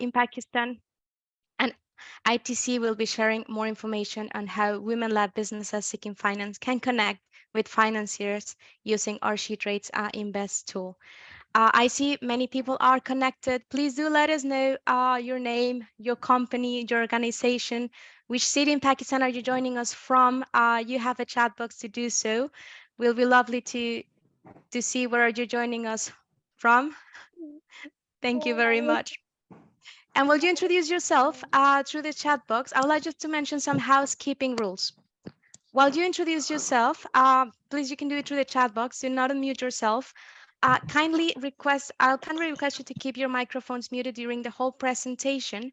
in Pakistan. And ITC will be sharing more information on how women-led businesses seeking finance can connect with financiers using our SheTrades Invest tool. I see many people are connected. Please do let us know your name, your company, your organization, which city in Pakistan are you joining us from. You have a chat box to do so. Will be lovely to see where you're joining us from. Thank you very much. And will you introduce yourself through the chat box? I would like just to mention some housekeeping rules. While you introduce yourself, please, you can do it through the chat box. Do not unmute yourself. I'll kindly request you to keep your microphones muted during the whole presentation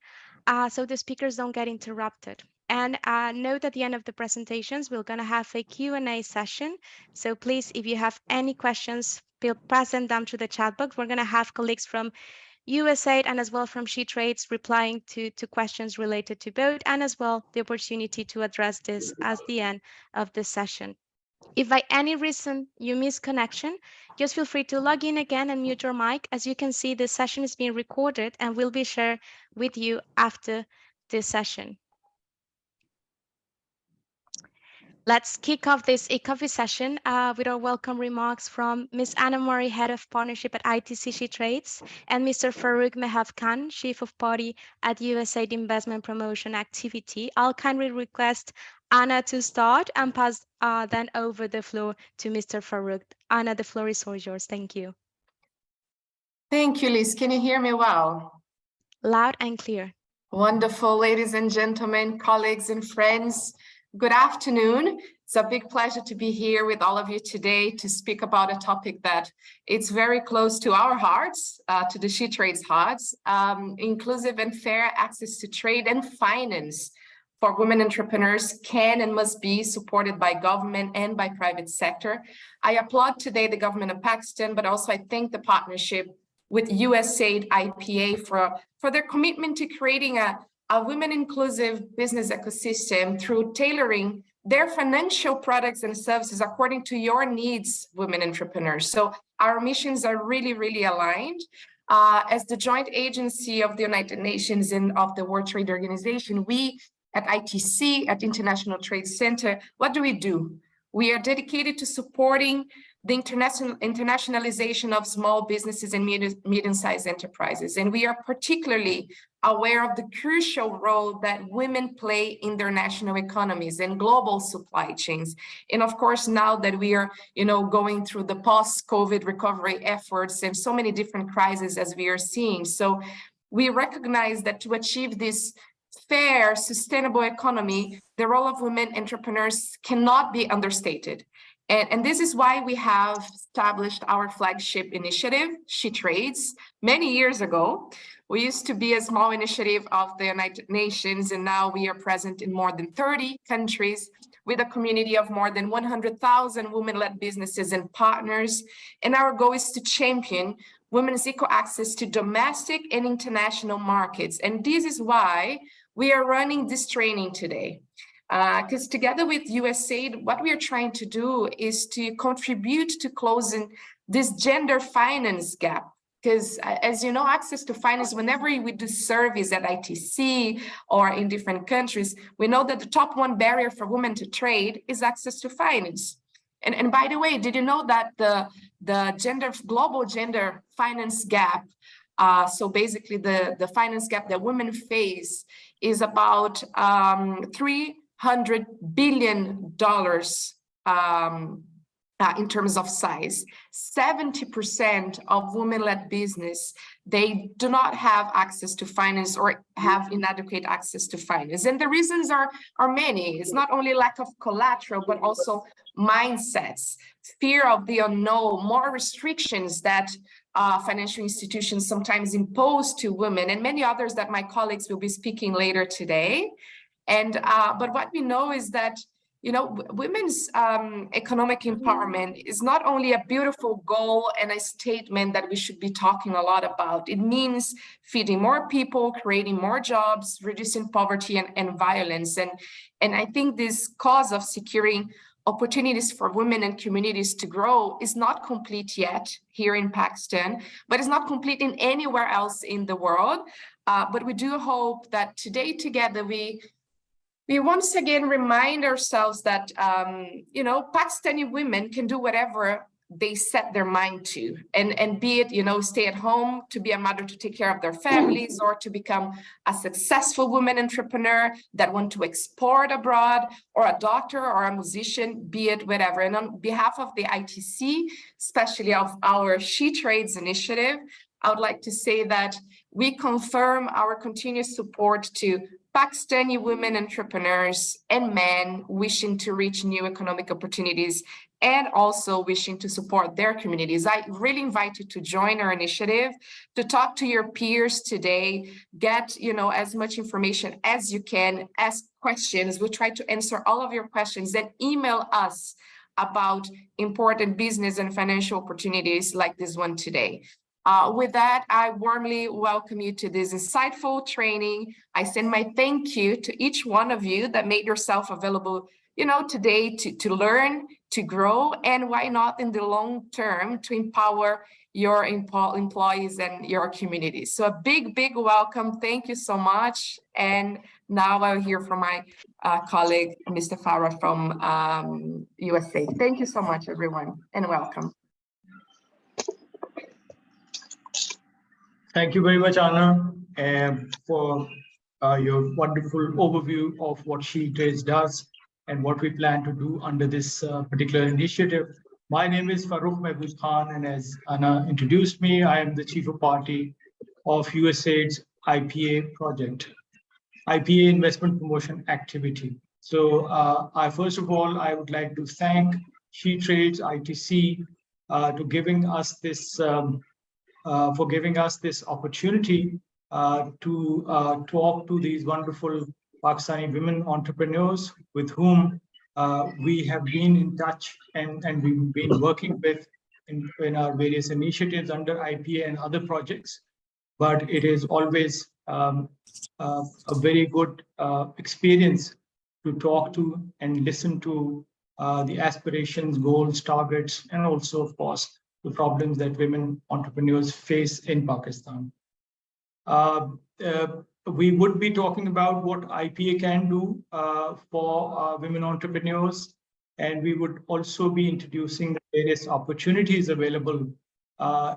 so the speakers don't get interrupted. And note at the end of the presentations, we're going to have a Q&A session. So please, if you have any questions, present them to the chat box. We're going to have colleagues from USAID and as well from SheTrades replying to questions related to both, and as well the opportunity to address this at the end of the session. If by any reason you miss connection, just feel free to log in again and mute your mic. As you can see, this session is being recorded and will be shared with you after this session. Let's kick off this e-coffee session with our welcome remarks from Ms. Ammar Ali, Head of Partnership at ITC SheTrades, and Mr. Farouk Mehab Khan, Chief of Party at USAID Investment Promotion Activity. I'll kindly request Anna to start and pass then over the floor to Mr. Farouk. Anna, the floor is all yours. Thank you. Thank you, Liz. Can you hear me well? Loud and clear. Wonderful, ladies and gentlemen, colleagues and friends. Good afternoon. It's a big pleasure to be here with all of you today to speak about a topic that it's very close to our hearts, to the SheTrades hearts, inclusive and fair access to trade and finance for women entrepreneurs can and must be supported by government and by private sector. I applaud today the government of Pakistan, but also I thank the partnership with USAID IPA for their commitment to creating a women-inclusive business ecosystem through tailoring their financial products and services according to your needs, women entrepreneurs. So our missions are really, really aligned. As the joint agency of the United Nations and of the World Trade Organization, we at ITC, at International Trade Center, what do? We are dedicated to supporting the internationalization of small businesses and medium-sized enterprises. And we are particularly aware of the crucial role that women play in their national economies and global supply chains. And of course, now that we are, going through the post-COVID recovery efforts and so many different crises as we are seeing. So we recognize that to achieve this fair, sustainable economy, the role of women entrepreneurs cannot be understated. And this is why we have established our flagship initiative, SheTrades, many years ago. We used to be a small initiative of the United Nations, and now we are present in more than 30 countries with a community of more than 100,000 women-led businesses and partners. And our goal is to champion women's equal access to domestic and international markets. And this is why we are running this training today. Because together with USAID, what we are trying to do is to contribute to closing this gender finance gap. Because as you know, access to finance, whenever we do surveys at ITC or in different countries, we know that the top one barrier for women to trade is access to finance. And by the way, did you know that the global gender finance gap, so basically the finance gap that women face is about $300 billion in terms of size. 70% of women-led business, they do not have access to finance or have inadequate access to finance. And the reasons are many. It's not only lack of collateral, but also mindsets, fear of the unknown, more restrictions that financial institutions sometimes impose to women, and many others that my colleagues will be speaking later today. And but what we know is that women's economic empowerment is not only a beautiful goal and a statement that we should be talking a lot about. It means feeding more people, creating more jobs, reducing poverty and violence. And I think this cause of securing opportunities for women and communities to grow is not complete yet here in Pakistan, but it's not complete in anywhere else in the world. But we do hope that today together we once again remind ourselves that, you know, Pakistani women can do whatever they set their mind to, and be it, you know, stay at home, to be a mother, to take care of their families, or to become a successful woman entrepreneur that want to export abroad, or a doctor or a musician, be it whatever. And on behalf of the ITC, especially of our SheTrades initiative, I would like to say that we confirm our continuous support to Pakistani women entrepreneurs and men wishing to reach new economic opportunities and also wishing to support their communities. I really invite you to join our initiative, to talk to your peers today, get, you know, as much information as you can, ask questions. We'll try to answer all of your questions, then email us about important business and financial opportunities like this one today. With that, I warmly welcome you to this insightful training. I send my thank you to each one of you that made yourself available, you know, today to learn, to grow, and why not in the long term to empower your employees and your communities. So a big, big welcome. Thank you so much. And now I'll hear from my colleague, Mr. Farah from USA. Thank you so much, everyone, and welcome. Thank you very much, Anna, for your wonderful overview of what SheTrades does and what we plan to do under this particular initiative. My name is Farooq Mehboob Khan, and as Anna introduced me, I am the Chief of Party of USAID's IPA project, IPA Investment Promotion Activity. So first of all, I would like to thank SheTrades ITC for giving us this opportunity to talk to these wonderful Pakistani women entrepreneurs with whom we have been in touch and we've been working with in our various initiatives under IPA and other projects. But it is always a very good experience to talk to and listen to the aspirations, goals, targets, and also, of course, the problems that women entrepreneurs face in Pakistan. We would be talking about what IPA can do for women entrepreneurs, and we would also be introducing the various opportunities available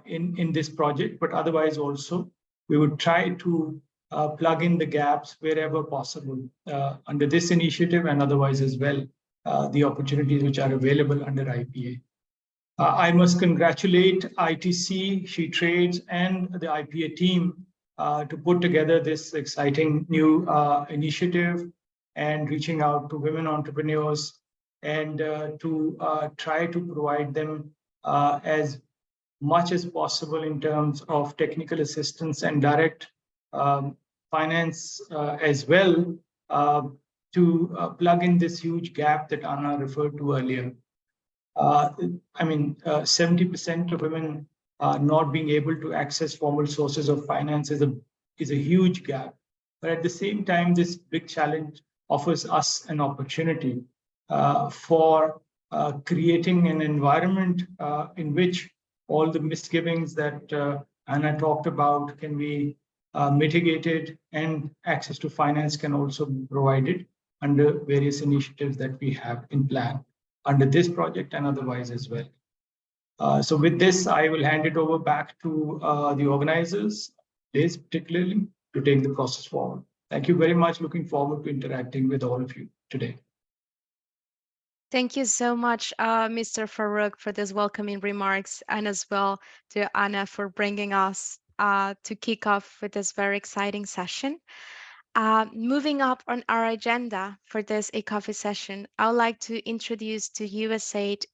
in this project, but otherwise also we would try to plug in the gaps wherever possible under this initiative and otherwise as well, the opportunities which are available under IPA. I must congratulate ITC, SheTrades, and the IPA team to put together this exciting new initiative and reaching out to women entrepreneurs and to try to provide them as much as possible in terms of technical assistance and direct finance as well to plug in this huge gap that Anna referred to earlier. 70% of women not being able to access formal sources of finance is a huge gap. But at the same time, this big challenge offers us an opportunity for creating an environment in which all the misgivings that Anna talked about can be mitigated, and access to finance can also be provided under various initiatives that we have in plan under this project and otherwise as well. So with this, I will hand it over back to the organizers, Liz particularly, to take the process forward. Thank you very much. Looking forward to interacting with all of you today. Thank you so much, Mr. Farooq, for these welcoming remarks, and as well to Anna for bringing us to kick off with this very exciting session. Moving up on our agenda for this e-coffee session, I would like to introduce to USAID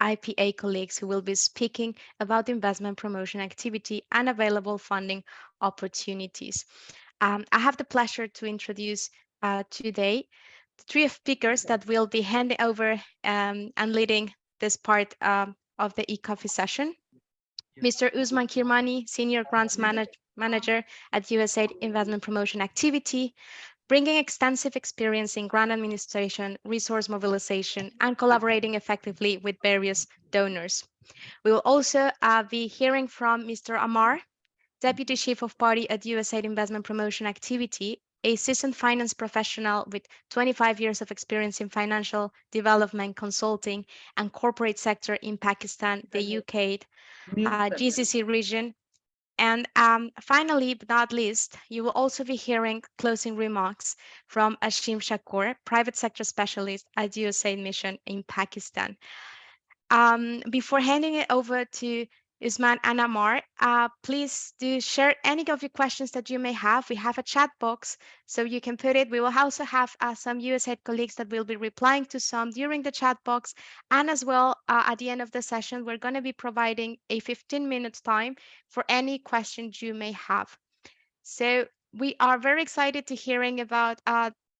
IPA colleagues who will be speaking about the investment promotion activity and available funding opportunities. I have the pleasure to introduce today the three speakers that will be handing over and leading this part of the e-coffee session. Mr. Usman Kirmani, Senior Grants Manager at USAID Investment Promotion Activity, bringing extensive experience in grant administration, resource mobilization, and collaborating effectively with various donors. We will also be hearing from Mr. Ammar, Deputy Chief of Party at USAID Investment Promotion Activity, a seasoned finance professional with 25 years of experience in financial development consulting and corporate sector in Pakistan, the UK, GCC region. And finally, but not least, you will also be hearing closing remarks from Afsheen Shakoor, private sector specialist at USAID Mission in Pakistan. Before handing it over to Usman and Ammar, please do share any of your questions that you may have. We have a chat box, so you can put it. We will also have some USAID colleagues that will be replying to some during the chat box. And as well, at the end of the session, we're going to be providing a 15-minute time for any questions you may have. So we are very excited to hearing about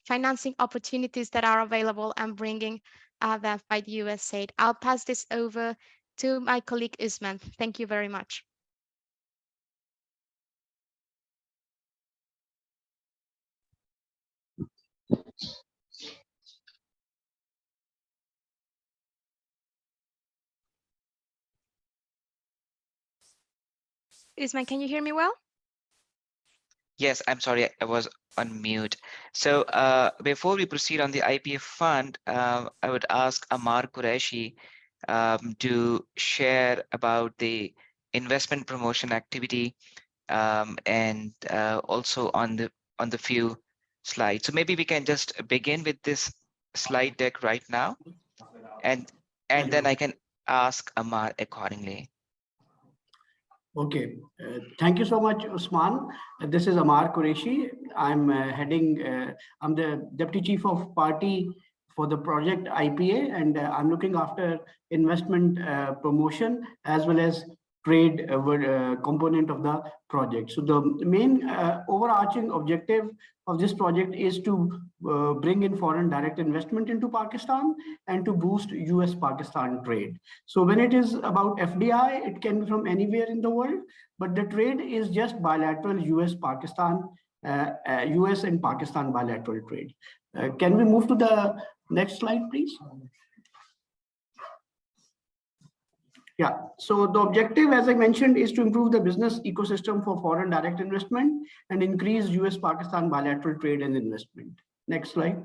financing opportunities that are available and bringing that by the USAID. I'll pass this over to my colleague Usman. Thank you very much. Usman, can you hear me well? Yes, I'm sorry, I was on mute. So before we proceed on the IPA fund, I would ask Ammar Qureshi to share about the investment promotion activity and also on the few slides. So maybe we can just begin with this slide deck right now, and then I can ask Ammar accordingly. Okay, thank you so much, Usman. This is Ammar Qureshi. I'm I'm the Deputy Chief of Party for the project IPA, and I'm looking after investment promotion as well as trade component of the project. So the main overarching objective of this project is to bring in foreign direct investment into Pakistan and to boost US-Pakistan trade. So when it is about FDI, it can be from anywhere in the world, but the trade is just bilateral US-Pakistan, US and Pakistan bilateral trade. Can we move to the next slide, please? Yeah, so the objective, as I mentioned, is to improve the business ecosystem for foreign direct investment and increase US-Pakistan bilateral trade and investment. Next slide.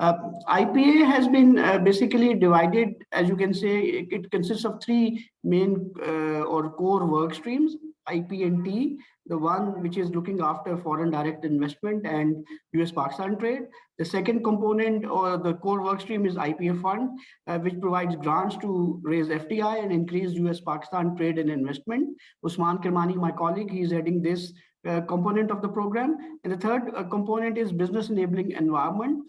IPA has been basically divided, as you can say, it consists of three main or core work streams, IP&T, the one which is looking after foreign direct investment and US-Pakistan trade. The second component or the core work stream is IPA fund, which provides grants to raise FDI and increase US-Pakistan trade and investment. Usman Kirmani, my colleague, he is heading this component of the program. And the third component is business enabling environment,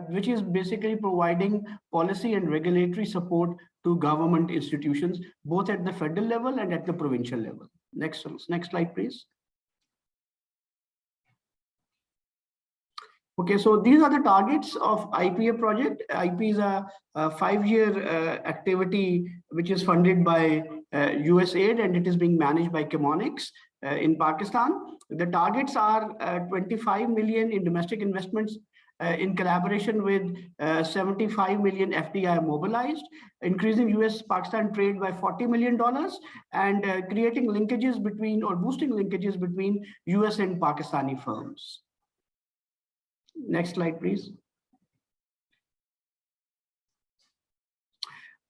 which is basically providing policy and regulatory support to government institutions, both at the federal level and at the provincial level. Next slide, please. Okay, so these are the targets of IPA project. IP is a 5-year activity which is funded by USAID, and it is being managed by Chemonix in Pakistan. The targets are 25 million in domestic investments in collaboration with 75 million FDI mobilized, increasing US-Pakistan trade by $40 million, and creating linkages between or boosting linkages between US and Pakistani firms. Next slide, please.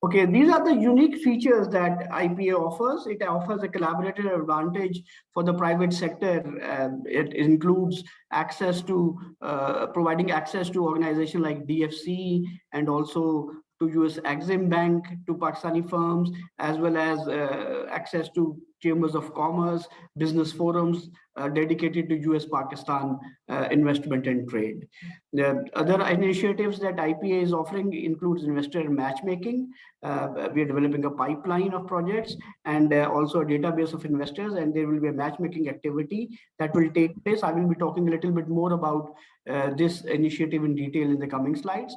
Okay, these are the unique features that IPA offers. It offers a collaborative advantage for the private sector. It includes access to providing access to organizations like DFC and also to US Exim Bank, to Pakistani firms, as well as access to chambers of commerce, business forums dedicated to US-Pakistan investment and trade. The other initiatives that IPA is offering includes investor matchmaking. We are developing a pipeline of projects and also a database of investors, and there will be a matchmaking activity that will take place. I will be talking a little bit more about this initiative in detail in the coming slides.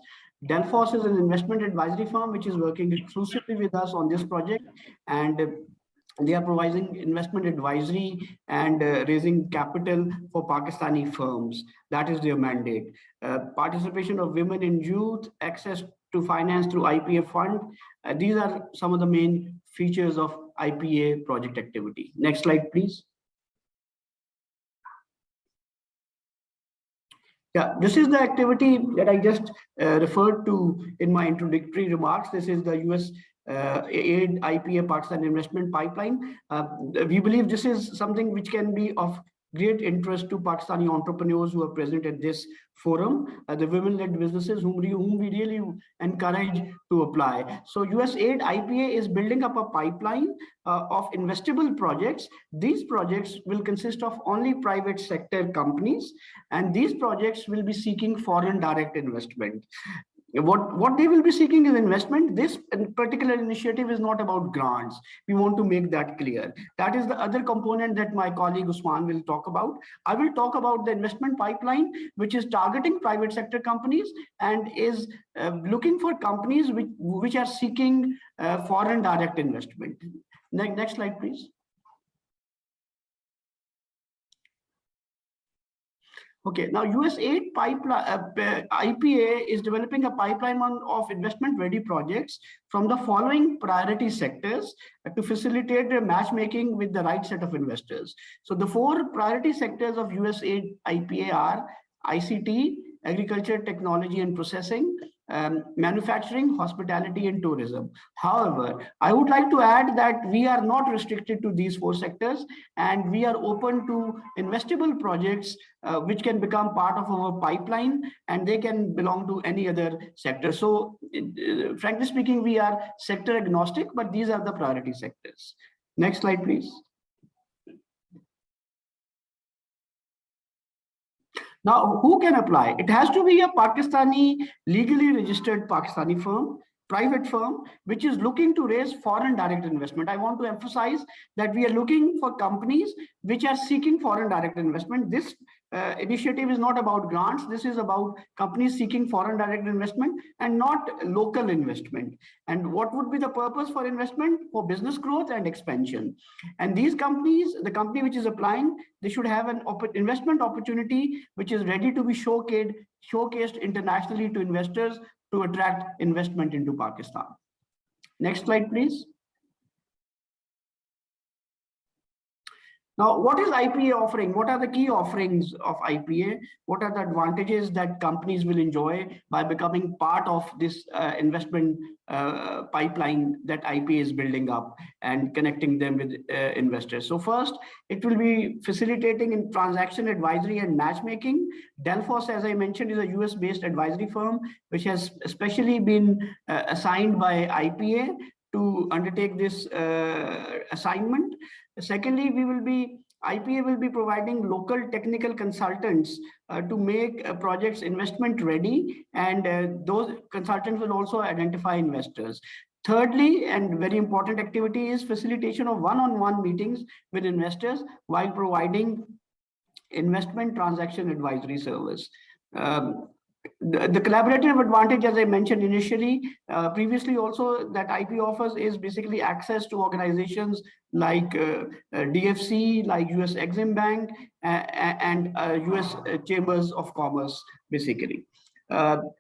Delphos is an investment advisory firm which is working exclusively with us on this project, and They are providing investment advisory and raising capital for Pakistani firms. That is their mandate. Participation of women and youth, access to finance through IPA fund. These are some of the main features of IPA project activity. Next slide, please. Yeah, this is the activity that I just referred to in my introductory remarks. This is the USAID IPA Pakistan Investment Pipeline. We believe this is something which can be of great interest to Pakistani entrepreneurs who are present at this forum, the women-led businesses whom we really encourage to apply. So USAID IPA is building up a pipeline of investable projects. These projects will consist of only private sector companies, and these projects will be seeking foreign direct investment. What they will be seeking is investment. This particular initiative is not about grants. We want to make that clear. That is the other component that my colleague Usman will talk about. I will talk about the investment pipeline, which is targeting private sector companies and is looking for companies which are seeking foreign direct investment. Next slide, please. Okay, now USAID IPA is developing a pipeline of investment-ready projects from the following priority sectors to facilitate the matchmaking with the right set of investors. So the 4 priority sectors of USAID IPA are ICT, agriculture, technology and processing, manufacturing, hospitality and tourism. However, I would like to add that we are not restricted to these 4 sectors, and we are open to investable projects which can become part of our pipeline, and they can belong to any other sector. So frankly speaking, we are sector agnostic, but these are the priority sectors. Next slide, please. Now, who can apply? It has to be a Pakistani, legally registered Pakistani firm, private firm, which is looking to raise foreign direct investment. I want to emphasize that we are looking for companies which are seeking foreign direct investment. This initiative is not about grants. This is about companies seeking foreign direct investment and not local investment. And what would be the purpose for investment? For business growth and expansion. And these companies, the company which is applying, they should have an investment opportunity which is ready to be showcased internationally to investors to attract investment into Pakistan. Next slide, please. Now, what is IPA offering? What are the key offerings of IPA? What are the advantages that companies will enjoy by becoming part of this investment pipeline that IPA is building up and connecting them with investors? So first, it will be facilitating in transaction advisory and matchmaking. Delphos, as I mentioned, is a US-based advisory firm, which has especially been assigned by IPA to undertake this assignment. Secondly, IPA will be providing local technical consultants to make projects investment ready, and those consultants will also identify investors. Thirdly, and very important activity is facilitation of one-on-one meetings with investors while providing investment transaction advisory service. The collaborative advantage, as I mentioned initially, previously also, that IP offers is basically access to organizations like DFC, like US Exim Bank, and US Chambers of Commerce, basically.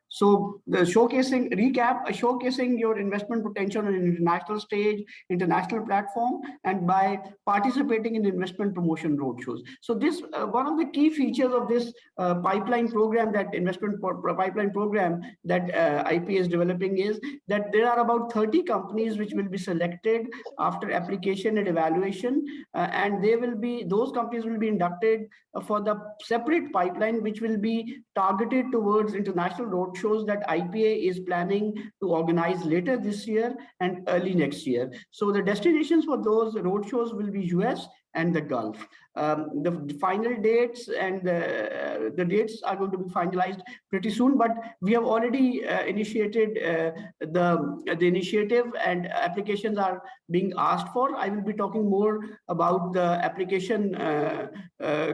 So the showcasing your investment potential on an international stage, international platform, and by participating in investment promotion roadshows. So this one of the key features of this pipeline program, that investment pipeline program that IP is developing, is that there are about 30 companies which will be selected after application and evaluation, and those companies will be inducted for the separate pipeline, which will be targeted towards international roadshows that IPA is planning to organize later this year and early next year. So the destinations for those roadshows will be US and the Gulf. The final dates and the dates are going to be finalized pretty soon, but we have already initiated the initiative, and applications are being asked for. I will be talking more about the application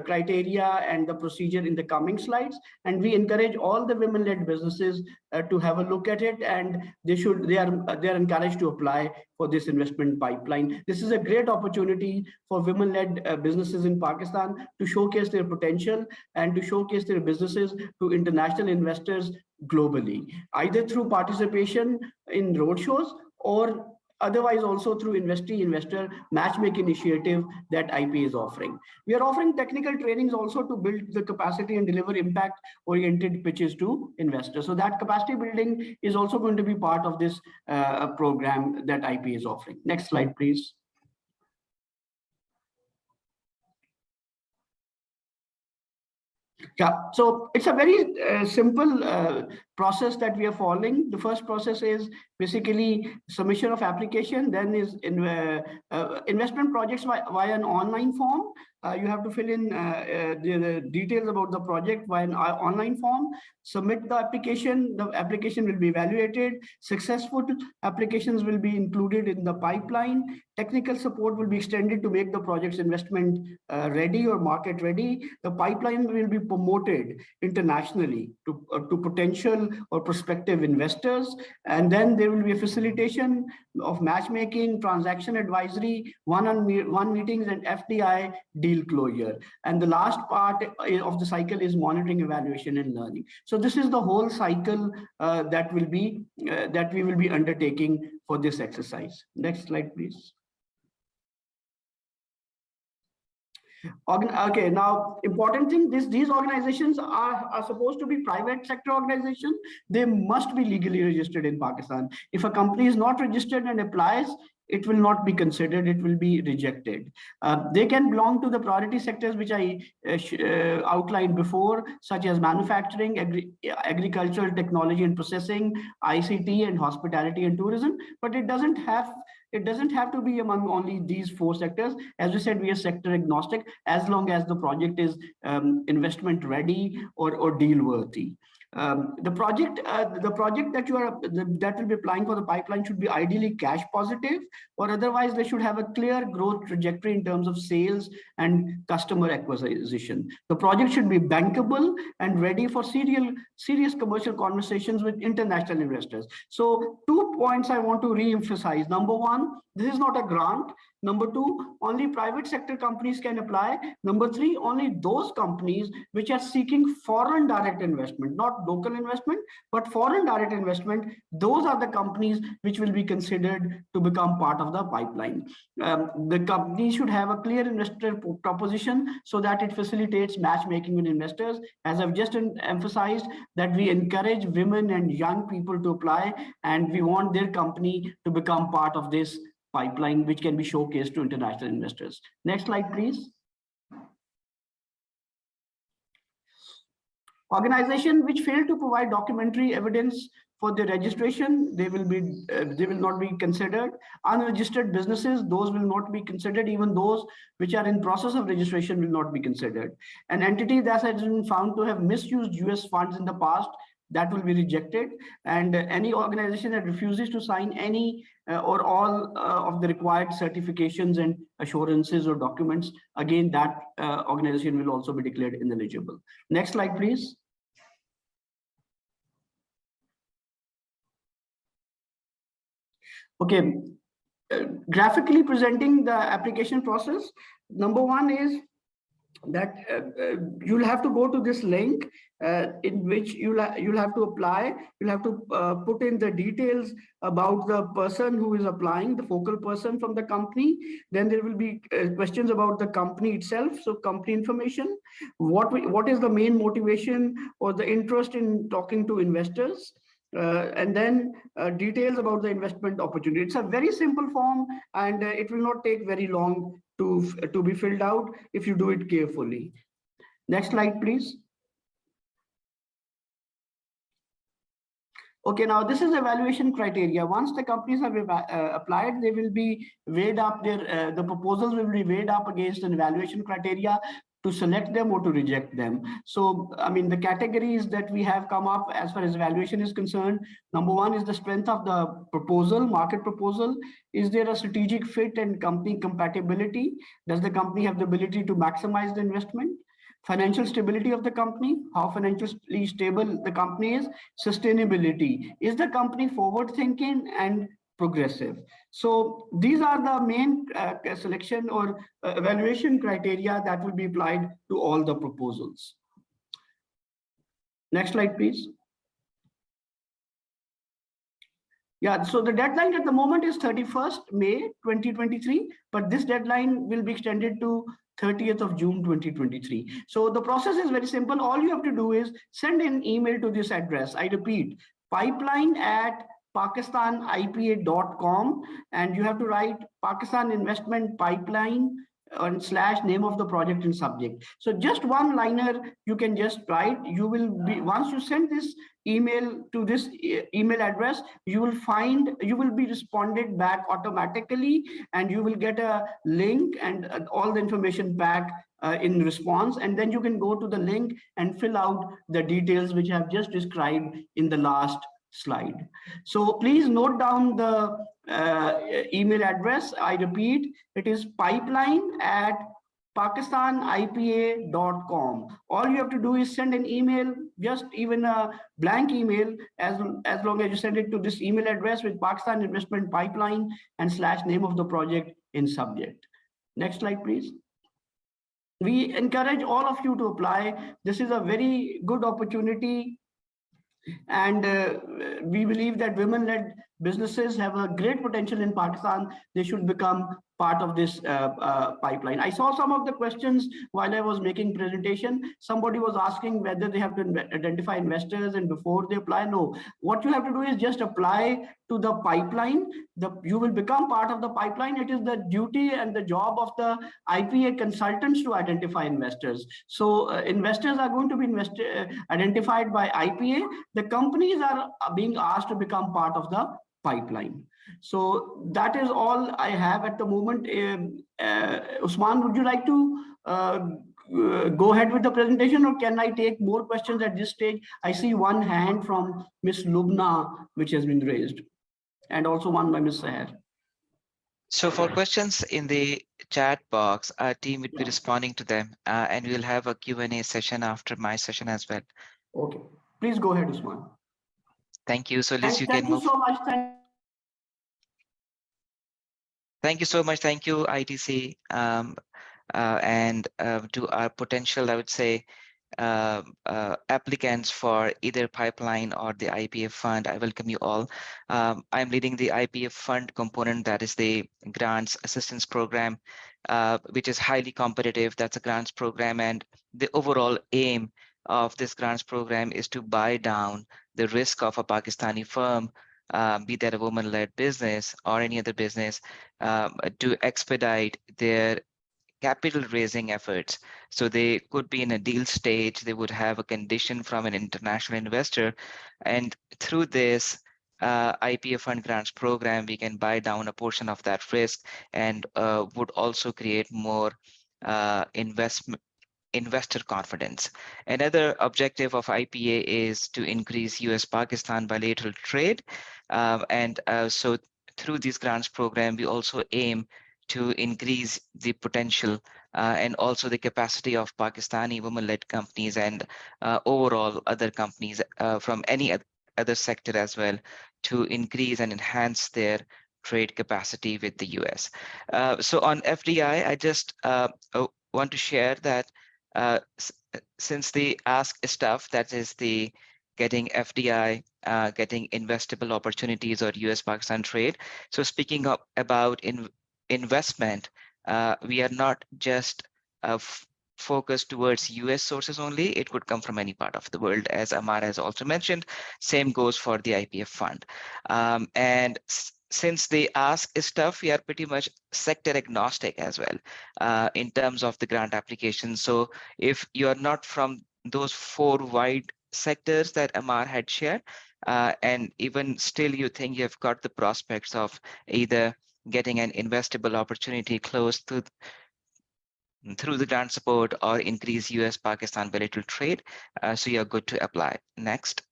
criteria and the procedure in the coming slides, and we encourage all the women-led businesses to have a look at it, and they are encouraged to apply for this investment pipeline. This is a great opportunity for women-led businesses in Pakistan to showcase their potential and to showcase their businesses to international investors globally, either through participation in roadshows or otherwise also through investor matchmaking initiative that IPA is offering. We are offering technical trainings also to build the capacity and deliver impact oriented pitches to investors. So that capacity building is also going to be part of this program that IPA is offering. Next slide, please. Yeah, so it's a very simple process that we are following. The first process is basically submission of application, then is investment projects via an online form. You have to fill in the details about the project via an online form, submit the application will be evaluated, successful applications will be included in the pipeline, technical support will be extended to make the project's investment ready or market ready. The pipeline will be promoted internationally to potential or prospective investors, and then there will be a facilitation of matchmaking, transaction advisory, one-on-one meetings, and FDI deal closure. And the last part of the cycle is monitoring, evaluation, and learning. So this is the whole cycle that we will be undertaking for this exercise. Next slide, please. Okay, now important thing, these organizations are supposed to be private sector organizations. They must be legally registered in Pakistan. If a company is not registered and applies, it will not be considered, it will be rejected. They can belong to the priority sectors which I outlined before, such as manufacturing, agricultural, technology and processing, ICT, and hospitality and tourism, but it doesn't have to be among only these 4 sectors. As we said, we are sector agnostic as long as the project is investment ready or deal worthy. The project that will be applying for the pipeline should be ideally cash positive, or otherwise they should have a clear growth trajectory in terms of sales and customer acquisition. The project should be bankable and ready for serious commercial conversations with international investors. So 2 points I want to re-emphasize. Number 1, this is not a grant. Number 2, only private sector companies can apply. Number 3, only those companies which are seeking foreign direct investment, not local investment, but foreign direct investment, those are the companies which will be considered to become part of the pipeline. The company should have a clear investor proposition so that it facilitates matchmaking with investors. As I've just emphasized, that we encourage women and young people to apply, and we want their company to become part of this pipeline, which can be showcased to international investors. Next slide, please. Organizations which fail to provide documentary evidence for the registration, they will not be considered. Unregistered businesses, those will not be considered. Even those which are in process of registration will not be considered. An entity that has been found to have misused US funds in the past, that will be rejected. And any organization that refuses to sign any or all of the required certifications and assurances or documents, again, that organization will also be declared ineligible. Next slide, please. Okay, graphically presenting the application process. Number 1 is that you'll have to go to this link in which you'll have to apply. You'll have to put in the details about the person who is applying, the focal person from the company. Then there will be questions about the company itself, so company information. What is the main motivation or the interest in talking to investors? And then details about the investment opportunity. It's a very simple form, and it will not take very long to be filled out if you do it carefully. Next slide, please. Okay, now this is evaluation criteria. Once the companies have applied, they will be weighed up. The proposals will be weighed up against an evaluation criteria to select them or to reject them. So, I mean, the categories that we have come up as far as evaluation is concerned, number 1 is the strength of the proposal, market proposal. Is there a strategic fit and company compatibility? Does the company have the ability to maximize the investment? Financial stability of the company, how financially stable the company is. Sustainability, is the company forward thinking and progressive. So these are the main selection or evaluation criteria that will be applied to all the proposals. Next slide, please. Yeah, so the deadline at the moment is 31st May 2023, but this deadline will be extended to 30th of June 2023. So the process is very simple. All you have to do is send an email to this address. I repeat, pipeline@pakistanipa.com, and you have to write Pakistan Investment Pipeline and / name of the project and subject. So just one liner you can just write. You will be, once you send this email to this email address, you will be responded back automatically, and you will get a link and all the information back in response, and then you can go to the link and fill out the details which I have just described in the last slide. So please note down the email address. I repeat, it is pipeline@pakistanipa.com. All you have to do is send an email, just even a blank email, as long as you send it to this email address with Pakistan Investment Pipeline and / name of the project in subject. Next slide, please. We encourage all of you to apply. This is a very good opportunity, and we believe that women-led businesses have a great potential in Pakistan. They should become part of this pipeline. I saw some of the questions while I was making presentation. Somebody was asking whether they have to identify investors and before they apply. No, what you have to do is just apply to the pipeline. You will become part of the pipeline. It is the duty and the job of the IPA consultants to identify investors. So investors are going to be identified by IPA. The companies are being asked to become part of the pipeline. So that is all I have at the moment. Usman, would you like to go ahead with the presentation, or can I take more questions at this stage? I see one hand from Ms. Lubna, which has been raised, and also one by Ms. Seher. So for questions in the chat box, our team would be responding to them, and we'll have a Q&A session after my session as well. Okay, please go ahead, Usman. Thank you. So Liz, you can move. Thank you so much. Thank you so much. Thank you, ITC, and to our potential, I would say, applicants for either pipeline or the IPA fund. I welcome you all. I'm leading the IPA fund component, that is the grants assistance program, which is highly competitive. That's a grants program, and the overall aim of this grants program is to buy down the risk of a Pakistani firm, be that a woman-led business or any other business, to expedite their capital raising efforts. So they could be in a deal stage, they would have a condition from an international investor, and through this IPA fund grants program, we can buy down a portion of that risk, and would also create more investor confidence. Another objective of IPA is to increase US-Pakistan bilateral trade, so through this grants program, we also aim to increase the potential and also the capacity of Pakistani women-led companies and overall other companies from any other sector as well, to increase and enhance their trade capacity with the US. So on FDI, I just want to share that since the ask stuff, that is the getting FDI, getting investable opportunities or US-Pakistan trade. So speaking about investment, we are not just focused towards US sources only. It could come from any part of the world, as Ammar has also mentioned. Same goes for the IPF fund. And since the ask stuff, we are pretty much sector agnostic as well in terms of the grant application. So if you are not from those 4 wide sectors that Ammar had shared, and even still you think you've got the prospects of either getting an investable opportunity close to through the grant support or increase US-Pakistan bilateral trade, so you're good to apply. Next.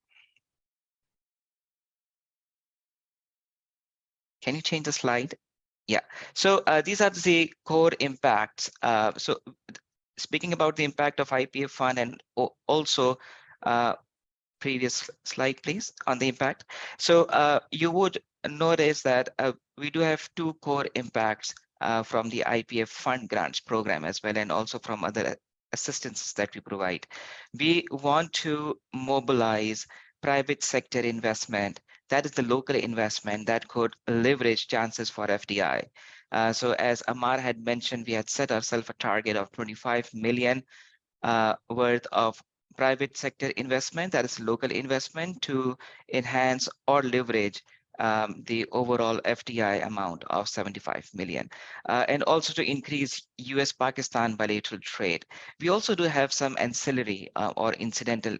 Can you change the slide? Yeah, so these are the core impacts. So speaking about the impact of IPA fund, and also previous slide, please, on the impact. So you would notice that we do have two core impacts from the IPA fund grants program as well, and also from other assistances that we provide. We want to mobilize private sector investment, that is the local investment that could leverage chances for FDI. So as Ammar had mentioned, we had set ourselves a target of 25 million worth of private sector investment, that is local investment, to enhance or leverage the overall FDI amount of 75 million, and also to increase US-Pakistan bilateral trade. We also do have some ancillary or incidental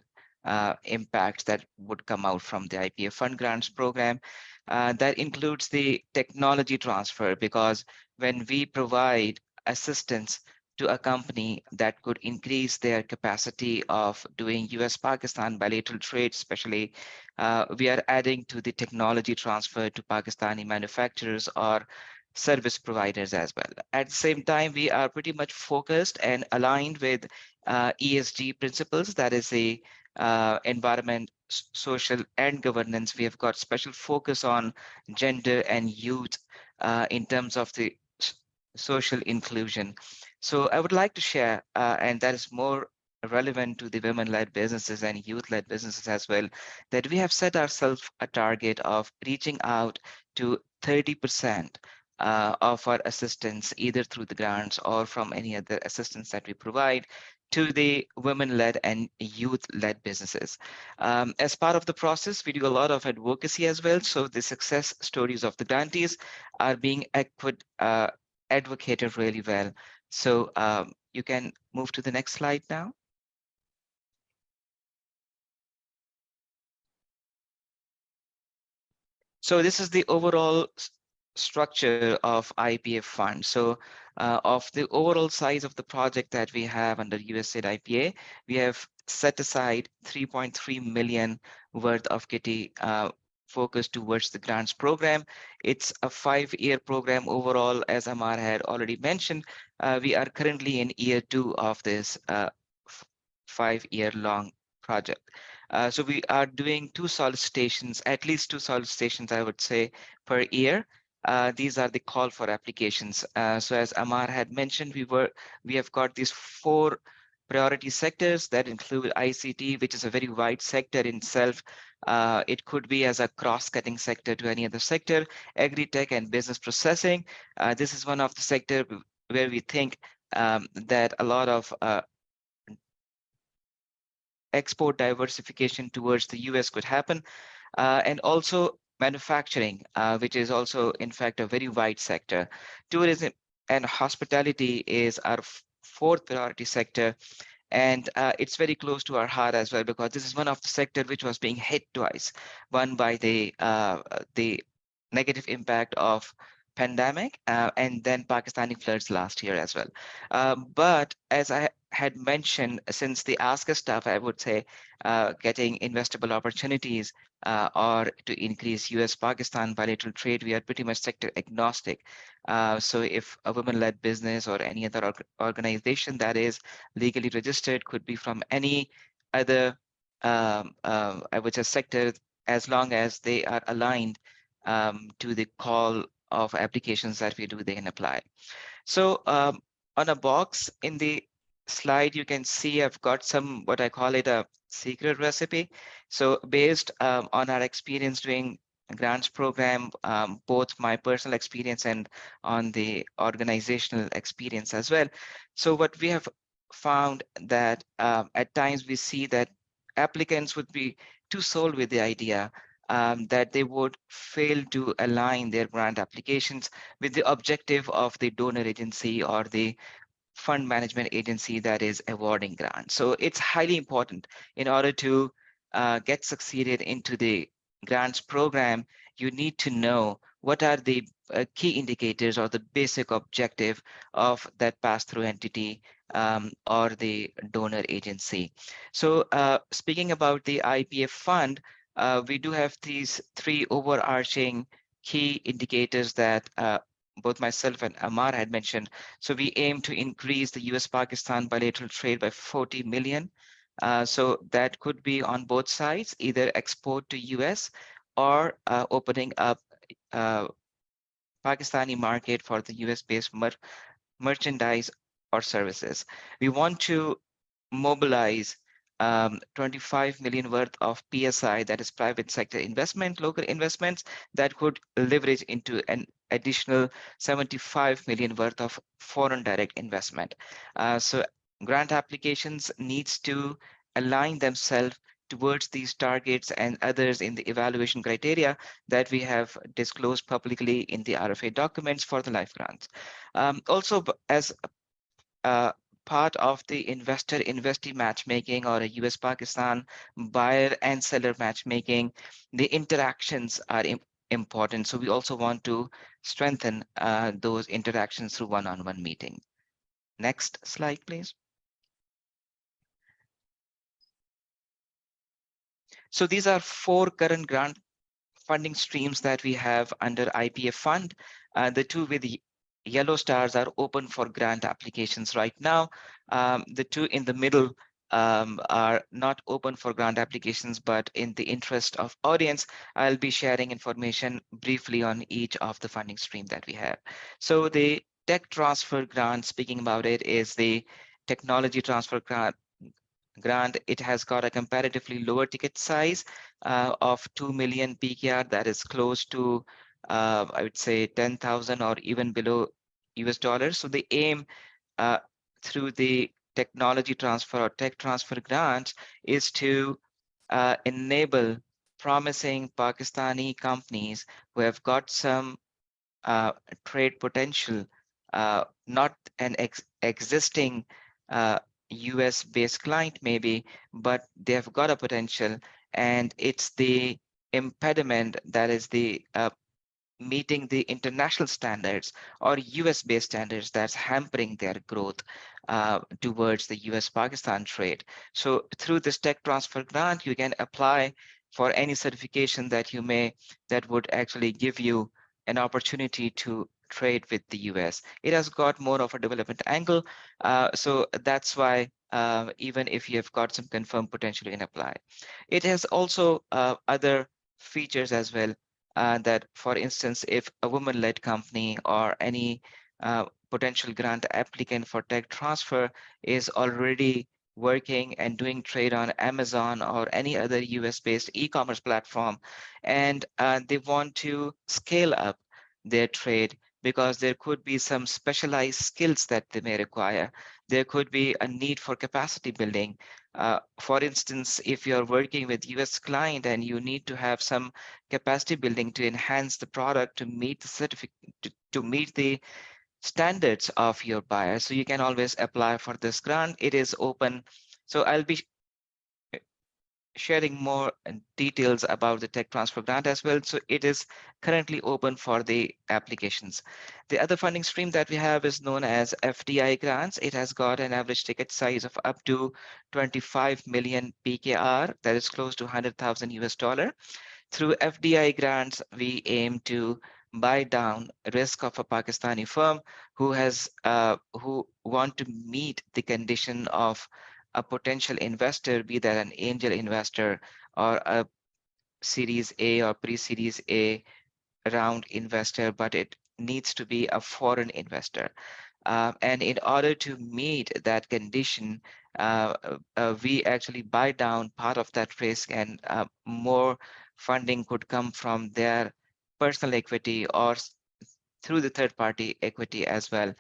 impacts that would come out from the IPA fund grants program. That includes the technology transfer, because when we provide assistance to a company that could increase their capacity of doing US-Pakistan bilateral trade, especially, we are adding to the technology transfer to Pakistani manufacturers or service providers as well. At the same time, we are pretty much focused and aligned with ESG principles, that is the environment, social, and governance. We have got special focus on gender and youth in terms of the social inclusion. So I would like to share, and that is more relevant to the women-led businesses and youth-led businesses as well, that we have set ourselves a target of reaching out to 30% of our assistance, either through the grants or from any other assistance that we provide, to the women-led and youth-led businesses. As part of the process, we do a lot of advocacy as well. So the success stories of the grantees are being advocated really well. So you can move to the next slide now. So this is the overall structure of IPA fund. So of the overall size of the project that we have under USAID IPA, we have set aside 3.3 million worth of kitty focused towards the grants program. It's a 5-year program overall, as Ammar had already mentioned. We are currently in year 2 of this 5-year long project. So we are doing 2 solicitations, at least 2 solicitations, I would say, per year. These are the call for applications. So as Ammar had mentioned, we have got these 4 priority sectors that include ICT, which is a very wide sector in itself. It could be as a cross-cutting sector to any other sector, agri-tech and business processing. This is one of the sector where we think that a lot of export diversification towards the US could happen, and also manufacturing, which is also, in fact, a very wide sector. Tourism and hospitality is our 4th priority sector. And it's very close to our heart as well, because this is one of the sector which was being hit twice, one by the negative impact of pandemic, and then Pakistani floods last year as well. But as I had mentioned, since the Ask Us stuff, I would say getting investable opportunities or to increase US-Pakistan bilateral trade, we are pretty much sector agnostic. So if a women-led business or any other organization that is legally registered, could be from any other, I would say, sector, as long as they are aligned to the call of applications that we do, they can apply. So on a box in the slide, you can see I've got some, what I call it, a secret recipe. So based on our experience doing grants program, both my personal experience and on the organizational experience as well. So what we have found that at times we see that applicants would be too sold with the idea that they would fail to align their grant applications with the objective of the donor agency or the fund management agency that is awarding grants. So it's highly important in order to get succeeded into the grants program. You need to know what are the key indicators or the basic objective of that pass-through entity or the donor agency. So speaking about the IPA fund, we do have these 3 overarching key indicators that both myself and Ammar had mentioned. So we aim to increase the US-Pakistan bilateral trade by 40 million. So that could be on both sides, either export to US or opening up Pakistani market for the US-based merchandise or services. We want to mobilize 25 million worth of PSI, that is private sector investment, local investments that could leverage into an additional 75 million worth of foreign direct investment. So grant applications needs to align themselves towards these targets and others in the evaluation criteria that we have disclosed publicly in the RFA documents for the life grants. Also, as part of the investor-investee matchmaking or a US Pakistan buyer and seller matchmaking, the interactions are important. So we also want to strengthen those interactions through one-on-one meeting. Next slide, please. So these are 4 current grant funding streams that we have under IPA fund. The 2 with the yellow stars are open for grant applications right now. The 2 in the middle are not open for grant applications, but in the interest of audience, I'll be sharing information briefly on each of the funding stream that we have. So the tech transfer grant, speaking about it, is the technology transfer grant. It has got a comparatively lower ticket size of 2 million PKR, that is close to I would say 10,000 or even below US dollars. So the aim through the technology transfer or tech transfer grants is to enable promising Pakistani companies who have got some trade potential, not an existing US-based client maybe, but they have got a potential, and it's the impediment that is the meeting the international standards or US-based standards that's hampering their growth towards the US-Pakistan trade. So through this tech transfer grant, you can apply for any certification that you may, that would actually give you an opportunity to trade with the US. It has got more of a development angle. So that's why even if you have got some confirmed potential, you can apply. It has also other features as well. That, for instance, if a woman-led company or any potential grant applicant for tech transfer is already working and doing trade on Amazon or any other US-based e-commerce platform, and they want to scale up their trade because there could be some specialized skills that they may require. There could be a need for capacity building. For instance, if you're working with US client and you need to have some capacity building to enhance the product to meet the certificate, to meet the standards of your buyer, so you can always apply for this grant. It is open. So I'll be sharing more details about the tech transfer grant as well. So it is currently open for the applications. The other funding stream that we have is known as FDI grants. It has got an average ticket size of up to 25 million PKR, that is close to 100,000 US dollar. Through FDI grants, we aim to buy down risk of a Pakistani firm who want to meet the condition of a potential investor, be that an angel investor or a Series A or pre-Series A round investor, but it needs to be a foreign investor. And in order to meet that condition, we actually buy down part of that risk, and more funding could come from their personal equity or through the third-party equity as well,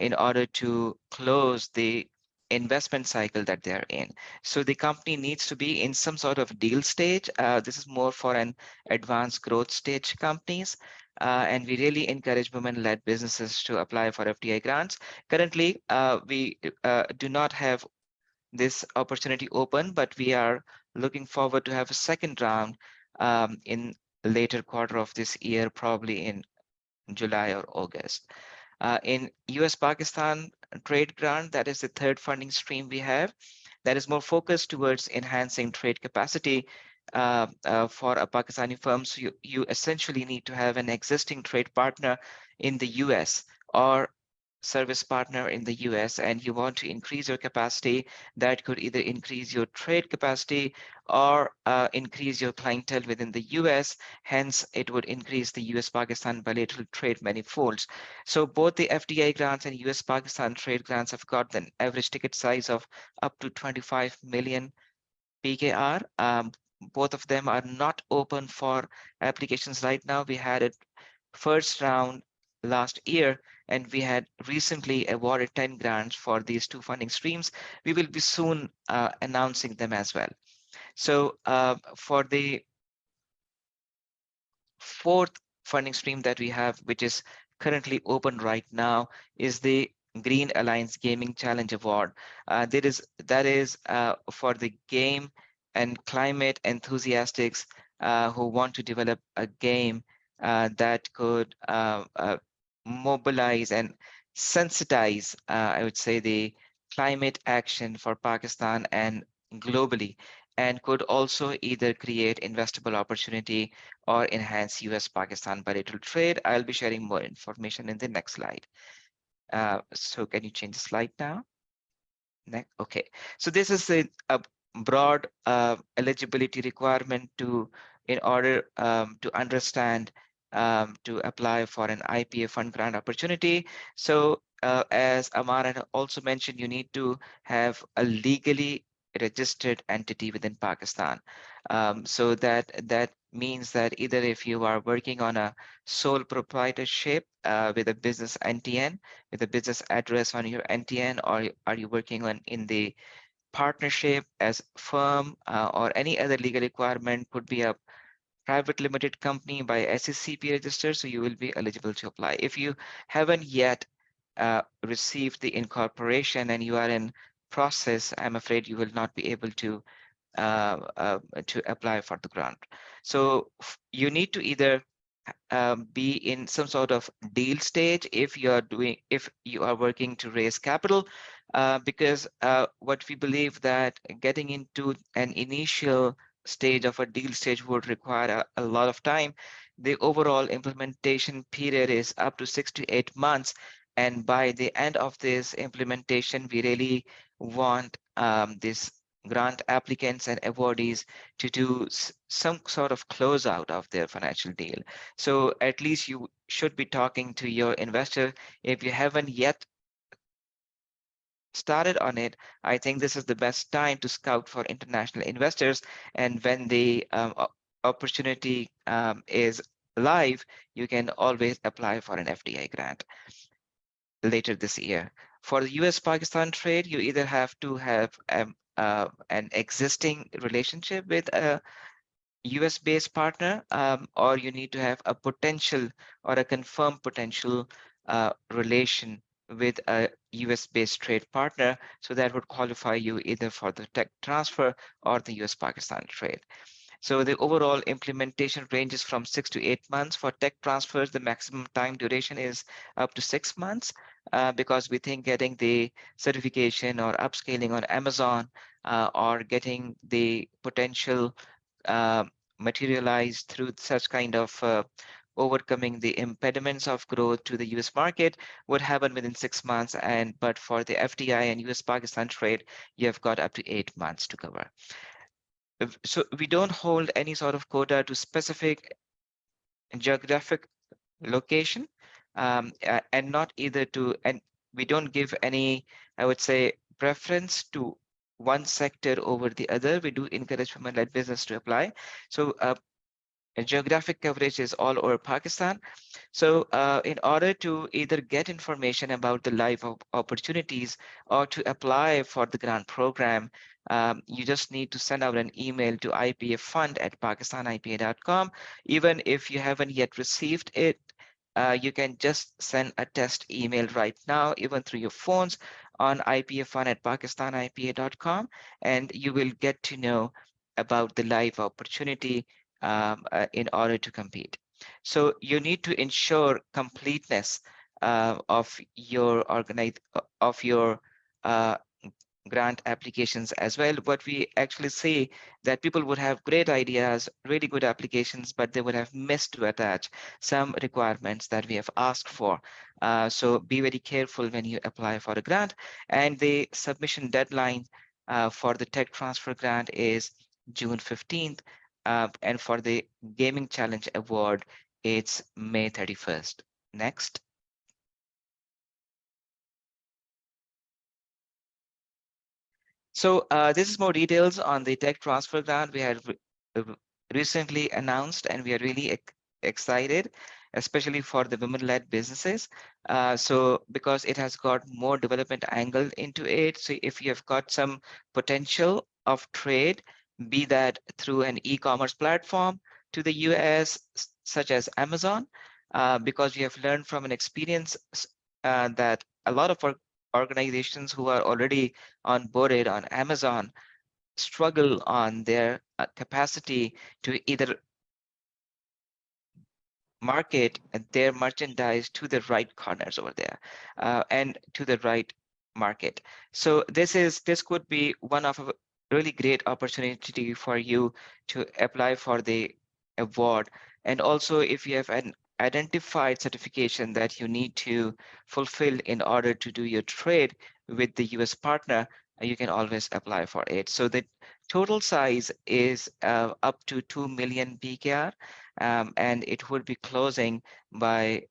in order to close the investment cycle that they're in. So the company needs to be in some sort of deal stage. This is more for an advanced growth stage companies. And we really encourage women-led businesses to apply for FDI grants. Currently, we do not have this opportunity open, but we are looking forward to have a second round in later quarter of this year, probably in July or August. In US-Pakistan trade grant, that is the third funding stream we have, that is more focused towards enhancing trade capacity for a Pakistani firm. So you essentially need to have an existing trade partner in the US or service partner in the US and you want to increase your capacity, that could either increase your trade capacity or increase your clientele within the US. Hence, it would increase the US-Pakistan bilateral trade many folds. So both the FDI grants and US-Pakistan trade grants have got an average ticket size of up to 25 million PKR. Both of them are not open for applications right now. We had it first round last year, and we had recently awarded 10 grants for these two funding streams. We will be soon announcing them as well. So for the fourth funding stream that we have, which is currently open right now, is the Green Alliance Gaming Challenge Award. That is for the game and climate enthusiasts who want to develop a game that could mobilize and sensitize, I would say, the climate action for Pakistan and globally, and could also either create investable opportunity or enhance US-Pakistan bilateral trade. I'll be sharing more information in the next slide. So can you change the slide now? Next. Okay. So this is a broad eligibility requirement in order to understand to apply for an IPA fund grant opportunity. So as Ammar had also mentioned, you need to have a legally registered entity within Pakistan. So that means that either if you are working on a sole proprietorship with a business NTN, with a business address on your NTN, or are you working on in the partnership as firm or any other legal requirement, could be a private limited company by SECP register, so you will be eligible to apply. If you haven't yet received the incorporation and you are in process, I'm afraid you will not be able to apply for the grant. So you need to either be in some sort of deal stage if you are working to raise capital, because what we believe that getting into an initial stage of a deal stage would require a lot of time. The overall implementation period is up to 6 to 8 months, and by the end of this implementation, we really want this grant applicants and awardees to do some sort of closeout of their financial deal. So at least you should be talking to your investor. If you haven't yet started on it, I think this is the best time to scout for international investors. And when the opportunity is live, you can always apply for an FDI grant later this year. For the US-Pakistan trade, you either have to have an existing relationship with a US-based partner, or you need to have a potential or a confirmed potential relation with a US-based trade partner. So that would qualify you either for the tech transfer or the US-Pakistan trade. So the overall implementation ranges from 6 to 8 months. For tech transfers, the maximum time duration is up to 6 months, because we think getting the certification or upscaling on Amazon or getting the potential materialized through such kind of overcoming the impediments of growth to the US market would happen within 6 months. But for the FDI and US Pakistan trade, you have got up to 8 months to cover. So we don't hold any sort of quota to specific geographic location, and not either to, and we don't give any, I would say, preference to one sector over the other. We do encourage women-led business to apply. So geographic coverage is all over Pakistan. So in order to either get information about the live opportunities or to apply for the grant program, you just need to send out an email to ipafund@pakistanipa.com. Even if you haven't yet received it, you can just send a test email right now, even through your phones, on ipafund@pakistanipa.com, and you will get to know about the live opportunity in order to compete. So you need to ensure completeness of your grant applications as well. What we actually see that people would have great ideas, really good applications, but they would have missed to attach some requirements that we have asked for. So be very careful when you apply for a grant. And the submission deadline for the tech transfer grant is June 15th. And for the Gaming Challenge Award, it's May 31st. Next. So this is more details on the tech transfer grant we had recently announced, and we are really excited, especially for the women-led businesses. So because it has got more development angle into it. So if you have got some potential of trade, be that through an e-commerce platform to the US, such as Amazon, because we have learned from an experience that a lot of our organizations who are already onboarded on Amazon struggle on their capacity to either market their merchandise to the right corners over there and to the right market. So this could be one of a really great opportunity for you to apply for the award. And also, if you have an identified certification that you need to fulfill in order to do your trade with the US partner, you can always apply for it. So the total size is up to 2 million PKR, and it would be closing by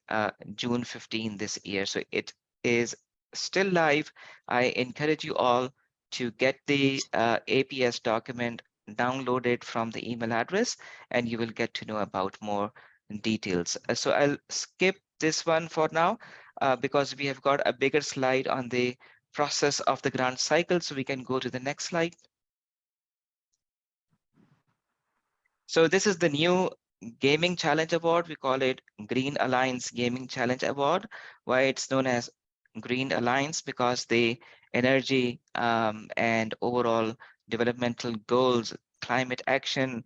June 15 this year. So it is still live. I encourage you all to get the APS document downloaded from the email address, and you will get to know about more details. So I'll skip this one for now because we have got a bigger slide on the process of the grant cycle. So we can go to the next slide. So this is the new Gaming Challenge Award. We call it Green Alliance Gaming Challenge Award. Why it's known as Green Alliance? Because the energy and overall developmental goals, climate action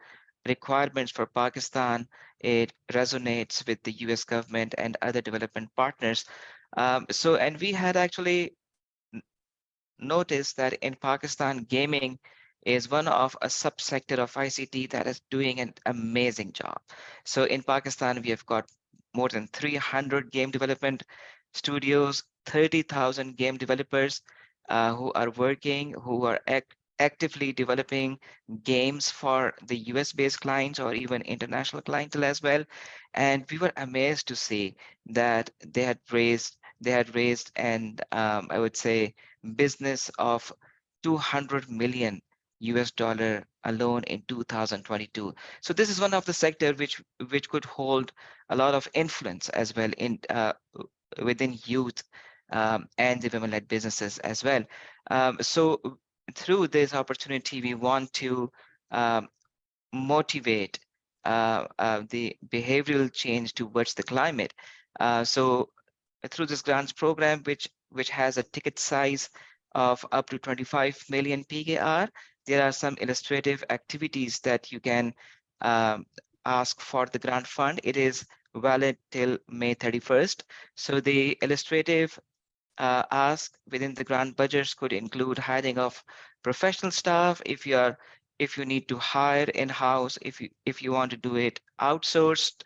requirements for Pakistan, it resonates with the US government and other development partners. And we had actually notice that in Pakistan, gaming is one of a subsector of ICT that is doing an amazing job. So in Pakistan, we have got more than 300 game development studios, 30,000 game developers who are working, who are actively developing games for the US-based clients or even international clientele as well. And we were amazed to see that they had raised and I would say business of 200 million US dollar alone in 2022. So this is one of the sector which could hold a lot of influence as well in within youth and the women-led businesses as well. So through this opportunity, we want to motivate the behavioral change towards the climate. So through this grants program, which has a ticket size of up to 25 million PKR, there are some illustrative activities that you can ask for the grant fund. It is valid till May 31st. So the illustrative ask within the grant budgets could include hiring of professional staff if you need to hire in-house, if you want to do it outsourced,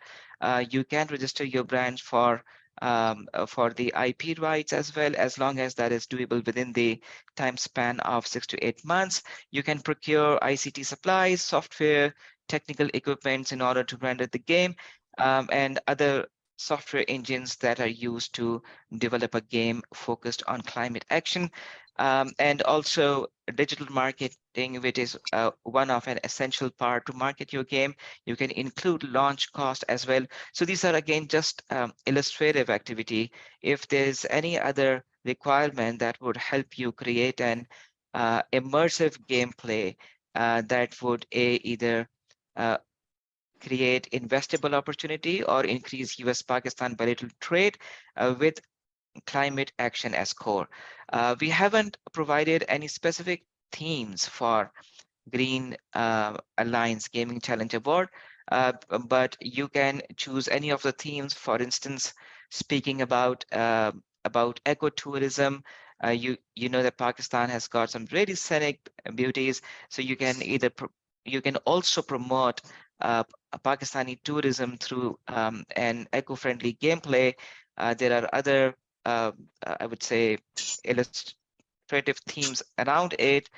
you can register your brands for the IP rights as well, as long as that is doable within the time span of 6 to 8 months. You can procure ICT supplies, software, technical equipments in order to render the game, and other software engines that are used to develop a game focused on climate action. And also digital marketing, which is one of an essential part to market your game. You can include launch cost as well. So these are again just illustrative activity. If there's any other requirement that would help you create an immersive gameplay that would either create investable opportunity or increase US-Pakistan bilateral trade with climate action as core. We haven't provided any specific themes for Green Alliance Gaming Challenge Award, but you can choose any of the themes. For instance, speaking about ecotourism, You know that Pakistan has got some really scenic beauties, so you can either you can also promote Pakistani tourism through an eco-friendly gameplay. There are other, I would say, illustrative themes around it.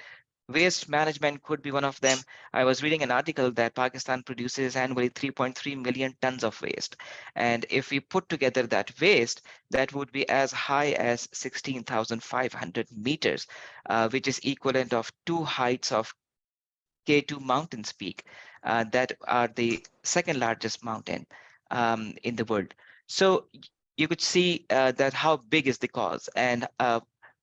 Waste management could be one of them. I was reading an article that Pakistan produces annually 3.3 million tons of waste. And if we put together that waste, that would be as high as 16,500 meters, which is equivalent of two heights of K2 mountains peak, that are the second largest mountain in the world. So you could see that how big is the cause, and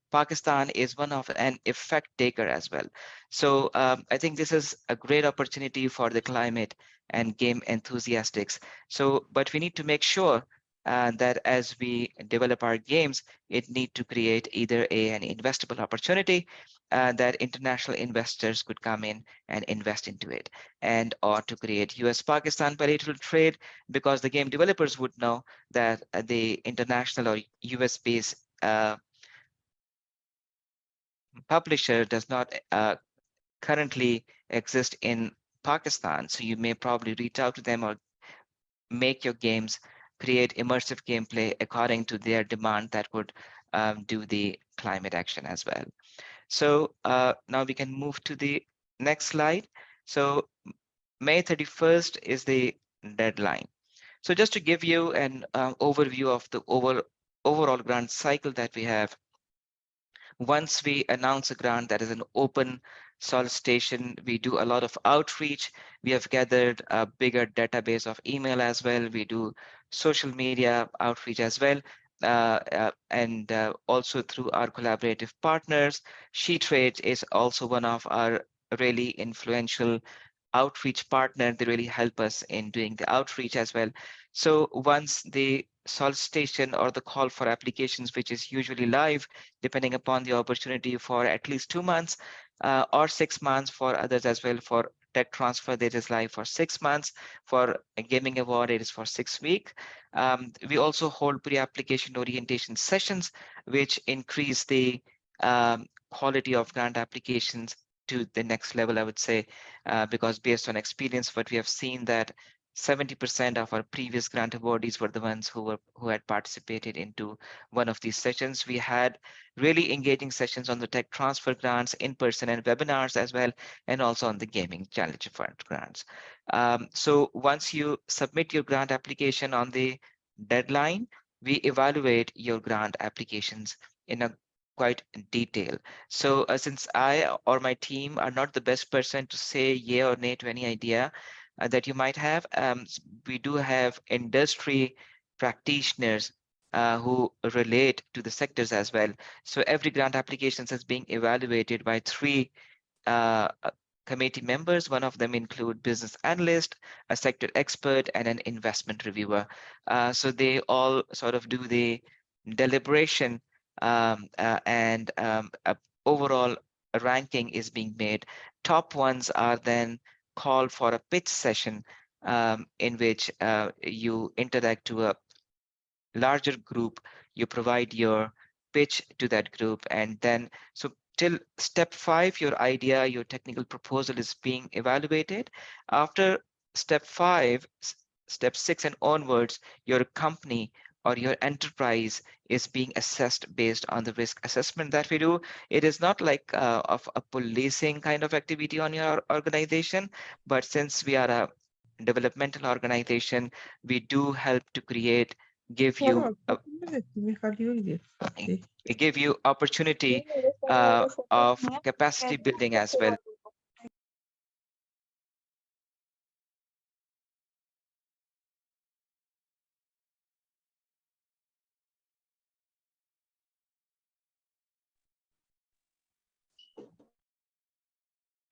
Pakistan is one of an effect taker as well. So I think this is a great opportunity for the climate and game enthusiasts. So, but we need to make sure that as we develop our games, it need to create either an investable opportunity that international investors could come in and invest into it, and or to create US-Pakistan bilateral trade, because the game developers would know that the international or US-based publisher does not currently exist in Pakistan. So you may probably reach out to them or make your games create immersive gameplay according to their demand that would do the climate action as well. So now we can move to the next slide. So May 31st is the deadline. So just to give you an overview of the overall grant cycle that we have, once we announce a grant that is an open solicitation, we do a lot of outreach. We have gathered a bigger database of email as well. We do social media outreach as well. And also through our collaborative partners. SheTrades is also one of our really influential outreach partner. They really help us in doing the outreach as well. So once the solicitation or the call for applications, which is usually live, depending upon the opportunity, for at least 2 months or 6 months for others as well. For tech transfer, that is live for 6 months. For a gaming award, it is for 6 weeks. We also hold pre-application orientation sessions, which increase the quality of grant applications to the next level, I would say, because based on experience, what we have seen that 70% of our previous grant awardees were the ones who had participated into one of these sessions. We had really engaging sessions on the tech transfer grants, in-person and webinars as well, and also on the gaming challenge fund grants. So once you submit your grant application on the deadline, we evaluate your grant applications in a quite detail. So since I or my team are not the best person to say yay or nay to any idea that you might have, we do have industry practitioners who relate to the sectors as well. So every grant application is being evaluated by 3 committee members. One of them include business analyst, a sector expert, and an investment reviewer. So they all sort of do the deliberation, and overall ranking is being made. Top ones are then called for a pitch session, in which you interact to a larger group, you provide your pitch to that group, and then so till step 5, your idea, your technical proposal is being evaluated. After step 5, step 6 and onwards, your company or your enterprise is being assessed based on the risk assessment that we do. It is not like of a policing kind of activity on your organization, but since we are a developmental organization, we do help to give you give you opportunity of capacity building as well.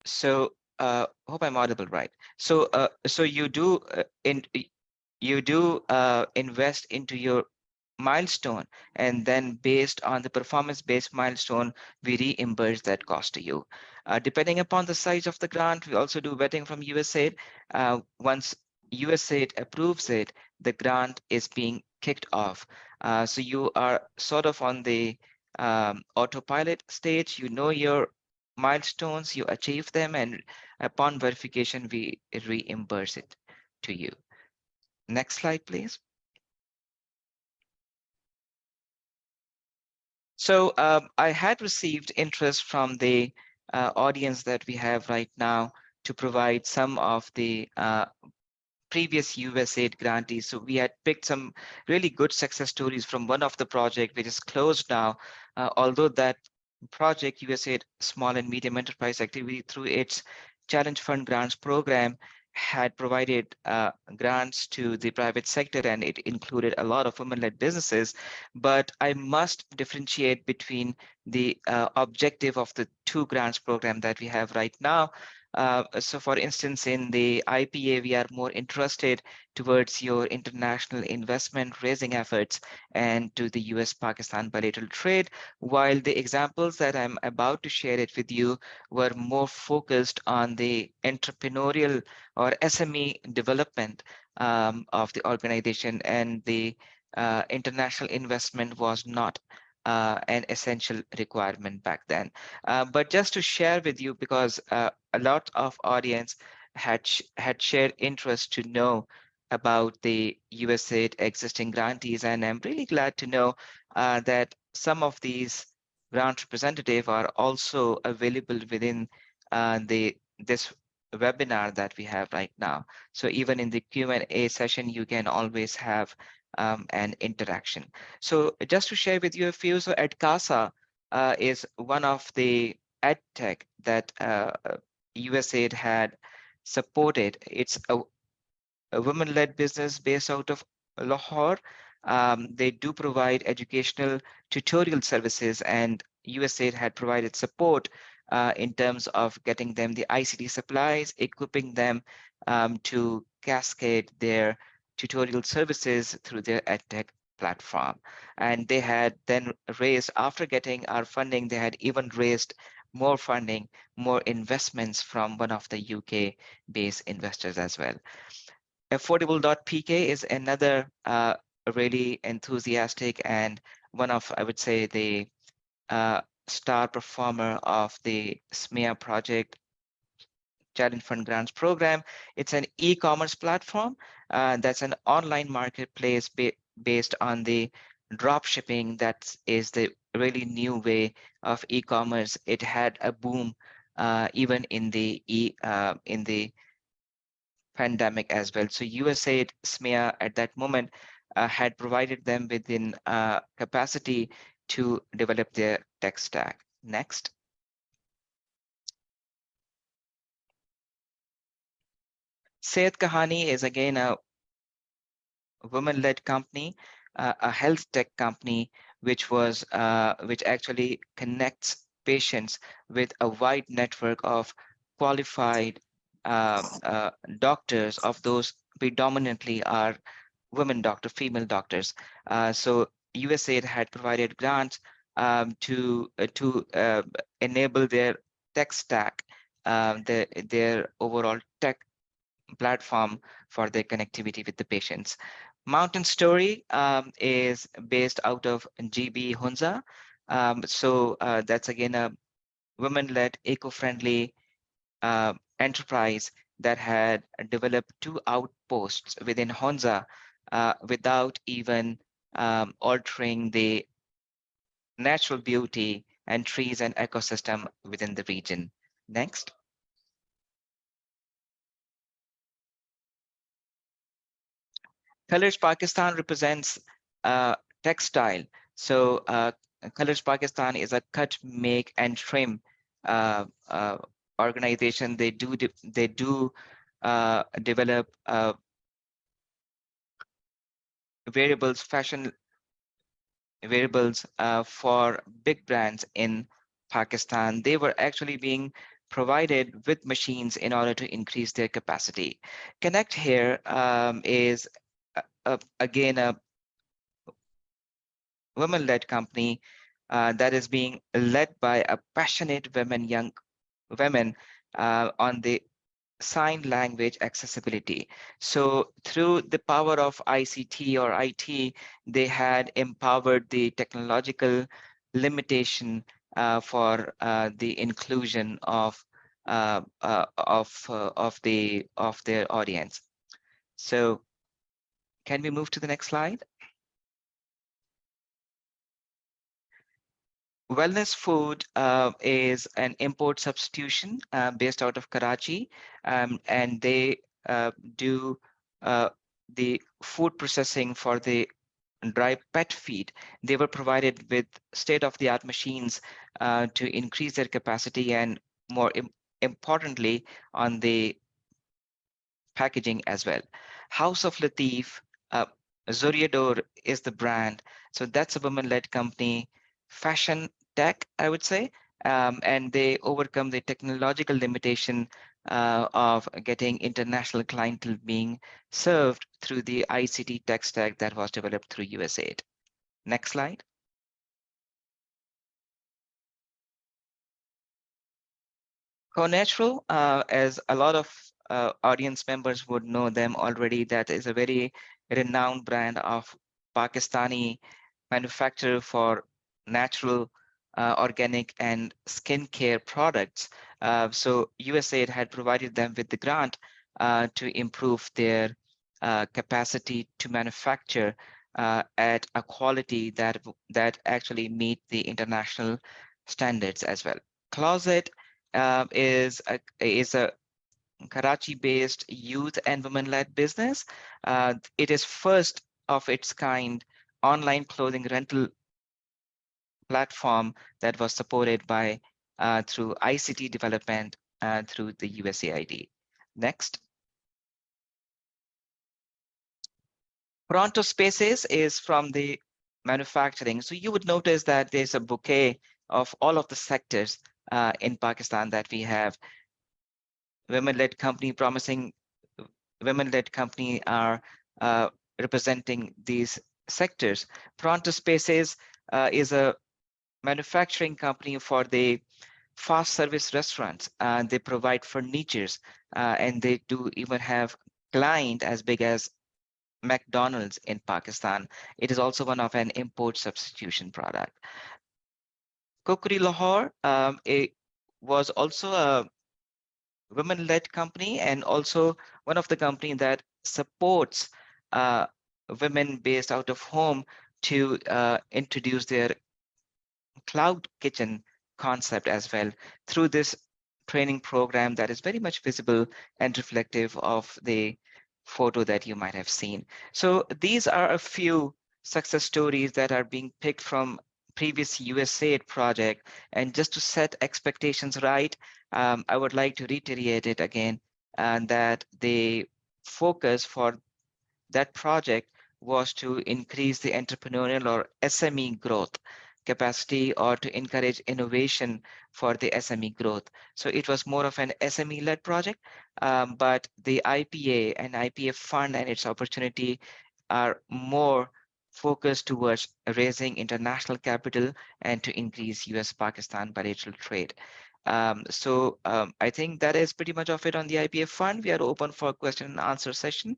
So hope I'm audible, right? So so you do invest into your milestone, and then based on the performance-based milestone, we reimburse that cost to you. Depending upon the size of the grant, we also do vetting from USAID. Once USAID approves it, the grant is being kicked off. So you are sort of on the autopilot stage. You know your milestones, you achieve them, and upon verification, we reimburse it to you. Next slide, please. So I had received interest from the audience that we have right now to provide some of the previous USAID grantees. So we had picked some really good success stories from one of the project which is closed now, although that project USAID Small and Medium Enterprise Activity through its Challenge Fund Grants program had provided grants to the private sector, and it included a lot of women-led businesses. But I must differentiate between the objective of the two grants program that we have right now. So for instance, in the IPA, we are more interested towards your international investment raising efforts and to the US-Pakistan bilateral trade, while the examples that I'm about to share it with you were more focused on the entrepreneurial or SME development of the organization, and the international investment was not an essential requirement back then. But just to share with you, because a lot of audience had shared interest to know about the USAID existing grantees, and I'm really glad to know that some of these grant representatives are also available within this webinar that we have right now. So even in the Q&A session, you can always have an interaction. So just to share with you a few, so EdCasa is one of the ed tech that USAID had supported. It's a women-led business based out of Lahore. They do provide educational tutorial services, and USAID had provided support in terms of getting them the ICT supplies, equipping them to cascade their tutorial services through their EdTech platform. And they had then raised, after getting our funding, they had even raised more funding, more investments from one of the UK-based investors as well. Affordable.pk is another really enthusiastic and one of, I would say, the star performer of the SMEA project Challenge Fund Grants program. It's an e-commerce platform that's an online marketplace based on the drop shipping. That is the really new way of e-commerce. It had a boom even in the pandemic as well. So USAID SMEA at that moment had provided them within capacity to develop their tech stack. Next. Sehat Kahani is again a women-led company, a health tech company, which actually connects patients with a wide network of qualified doctors. Of those, predominantly are women doctor, female doctors. So USAID had provided grants to enable their tech stack, their overall tech platform for their connectivity with the patients. Mountain Story is based out of GB Hunza. So that's again a women-led, eco-friendly enterprise that had developed 2 outposts within Hunza without even altering the natural beauty and trees and ecosystem within the region. Next. Colors Pakistan represents textile. So Colors Pakistan is a cut, make, and trim organization. They do develop wearables, fashion wearables for big brands in Pakistan. They were actually being provided with machines in order to increase their capacity. Connect here is again a women-led company that is being led by a passionate young women on the sign language accessibility. So through the power of ICT or IT, they had empowered the technological limitation for the inclusion of their audience. So can we move to the next slide? Wellness Food is an import substitution based out of Karachi, and they do the food processing for the dry pet feed. They were provided with state-of-the-art machines to increase their capacity and more importantly on the packaging as well. House of Latif, Zoriador is the brand. So that's a women-led company, fashion tech, I would say, and they overcome the technological limitation of getting international clientele being served through the ICT tech stack that was developed through USAID. Next slide. CoNatural, as a lot of audience members would know them already, that is a very renowned brand of Pakistani manufacturer for natural, organic, and skincare products. So USAID had provided them with the grant to improve their capacity to manufacture at a quality that actually meet the international standards as well. Closet is a Karachi-based youth and women-led business. It is first of its kind online clothing rental platform that was supported by through ICT development through the USAID. Next. Pronto Spaces is from the manufacturing. So you would notice that there's a bouquet of all of the sectors in Pakistan that we have. Women-led company promising women-led company are representing these sectors. Pronto Spaces is a manufacturing company for the fast service restaurants. They provide furnitures and they do even have client as big as McDonald's in Pakistan. It is also one of an import substitution product. Kukri Lahore, it was also a women-led company and also one of the company that supports women based out of home to introduce their cloud kitchen concept as well through this training program that is very much visible and reflective of the photo that you might have seen. So these are a few success stories that are being picked from previous USAID project. And just to set expectations right, I would like to reiterate it again, and that the focus for that project was to increase the entrepreneurial or SME growth capacity or to encourage innovation for the SME growth. So it was more of an SME-led project, but the IPA and IPA fund and its opportunity are more focused towards raising international capital and to increase US-Pakistan bilateral trade. I think that is pretty much of it on the IPA fund. We are open for question and answer session.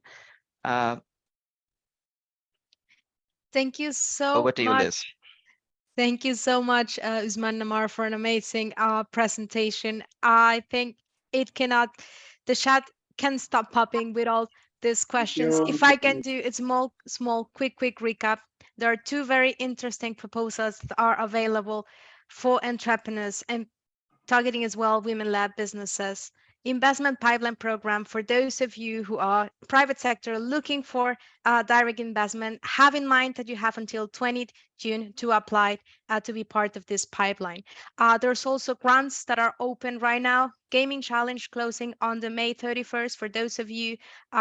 Thank you so Over to you, much. Liz. Thank you so much, Usman and Ammar, for an amazing presentation. I think the chat can stop popping with all these questions. If I can do a small, quick recap, there are two very interesting proposals that are available for entrepreneurs and targeting as well women-led businesses. Investment pipeline program for those of you who are private sector looking for direct investment. Have in mind that you have until 20th June to apply to be part of this pipeline. There's also grants that are open right now. Gaming challenge closing on the May 31st for those of you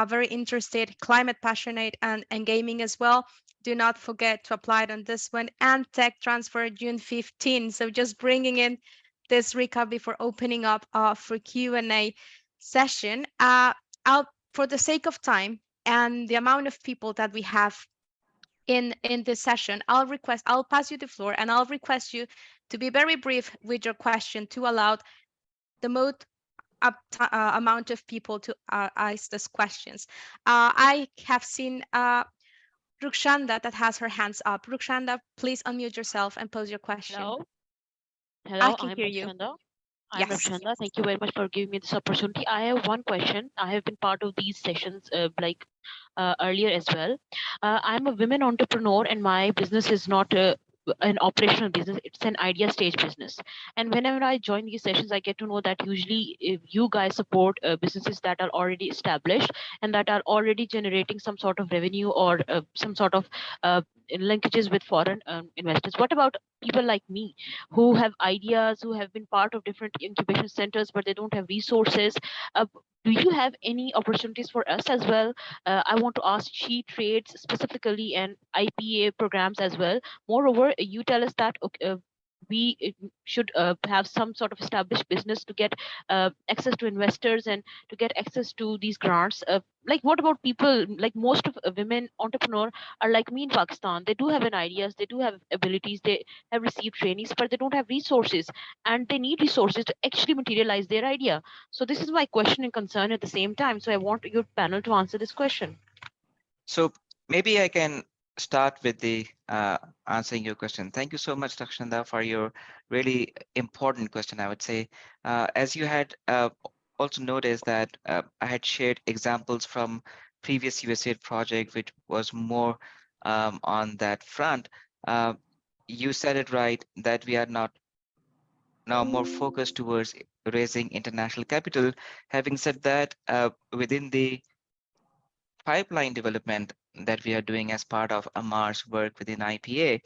very interested, climate passionate and gaming as well. Do not forget to apply on this one, and tech transfer June 15. So just bringing in this recap before opening up for Q&A session. For the sake of time and the amount of people that we have in this session, I'll pass you the floor and I'll request you to be very brief with your question to allow the most amount of people to ask these questions. I have seen Rukshanda that has her hands up. Rukshanda, please unmute yourself and pose your question. Hello. I Hello, can I'm hear you. Rafshanda. I'm Yes. Rafshanda. Thank you very much for giving me this opportunity. I have one question. I have been part of these sessions earlier as well. I'm a women entrepreneur and my business is not an operational business, it's an idea stage business. And whenever I join these sessions, I get to know that usually if you guys support businesses that are already established and that are already generating some sort of revenue or some sort of linkages with foreign investors. What about people like me who have ideas, who have been part of different incubation centers, but they don't have resources? Do you have any opportunities for us as well? I want to ask SheTrades specifically and IPA programs as well. Moreover, you tell us that we should have some sort of established business to get access to investors and to get access to these grants. Like, what about people, like most of women entrepreneur are like me in Pakistan? They do have an ideas, they do have abilities, they have received trainings, but they don't have resources, and they need resources to actually materialize their idea. So this is my question and concern at the same time. So I want your panel to answer this question. So maybe I can start with the answering your question. Thank you so much, Rakshanda, for your really important question, I would say. As you had also noticed that I had shared examples from previous USAID project, which was more on that front. You said it right, that we are not now more focused towards raising international capital. Having said that, within the pipeline development that we are doing as part of Ammar's work within IPA,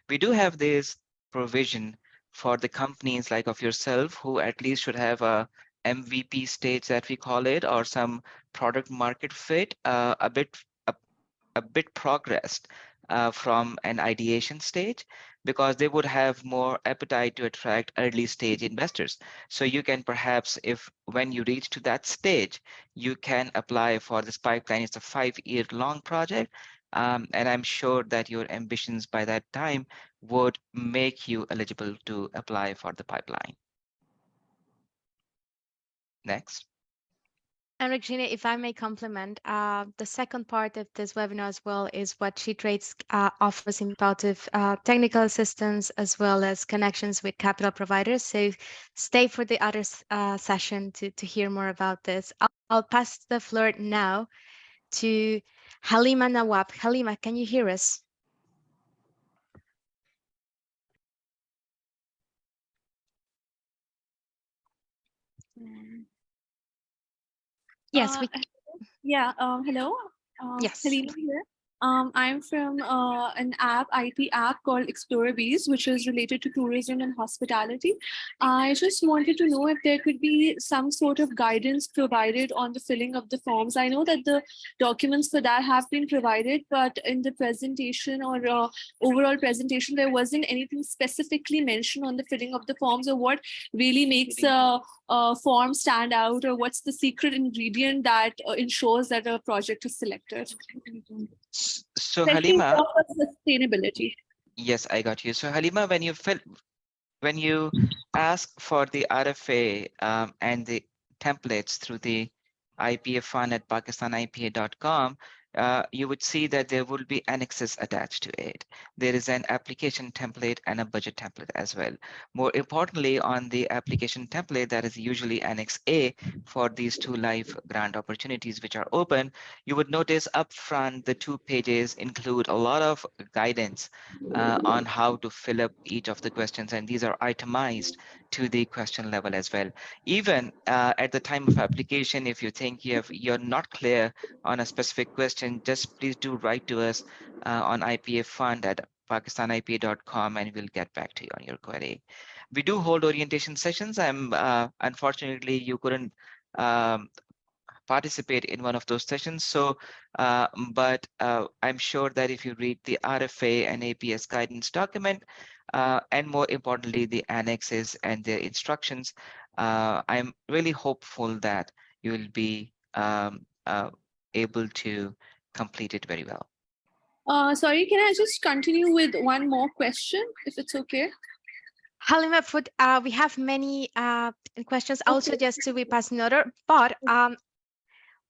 we do have this provision for the companies like of yourself who at least should have a MVP stage that we call it, or some product market fit, a bit progressed from an ideation stage, because they would have more appetite to attract early stage investors. So you can perhaps, if when you reach to that stage, you can apply for this pipeline. It's a 5-year long project. And I'm sure that your ambitions by that time would make you eligible to apply for the pipeline. Next. And Regina, if I may compliment, the second part of this webinar as well is what SheTrades offers in part of technical assistance as well as connections with capital providers. So stay for the other session to hear more about this. I'll pass the floor now to Halima Nawab. Halima, can you hear us? Yes, we. Yeah, hello. Yes. Halima here. I'm from an app, IT app called Explorer Bees, which is related to tourism and hospitality. I just wanted to know if there could be some sort of guidance provided on the filling of the forms. I know that the documents for that have been provided, but in the presentation or overall presentation, there wasn't anything specifically mentioned on the filling of the forms, or what really makes a form stand out, or what's the secret ingredient that ensures that a project is selected. So Especially Halima, for sustainability. yes, I got you. So Halima, when you ask for the RFA and the templates through the IPA fund at pakistanipa.com, you would see that there will be annexes attached to it. There is an application template and a budget template as well. More importantly, on the application template, that is usually Annex A for these 2 live grant opportunities which are open, you would notice up front the 2 pages include a lot of guidance on how to fill up each of the questions, and these are itemized to the question level as well. Even at the time of application, if you think you're not clear on a specific question, just please do write to us on IPA fund at pakistanipa.com, and we'll get back to you on your query. We do hold orientation sessions. Unfortunately, you couldn't participate in one of those sessions. So, but I'm sure that if you read the RFA and APS guidance document, and more importantly, the annexes and their instructions, I'm really hopeful that you will be able to complete it very well. Sorry, can I just continue with one more question, if it's okay? Halima, we have many questions. I'll suggest to we pass in order, but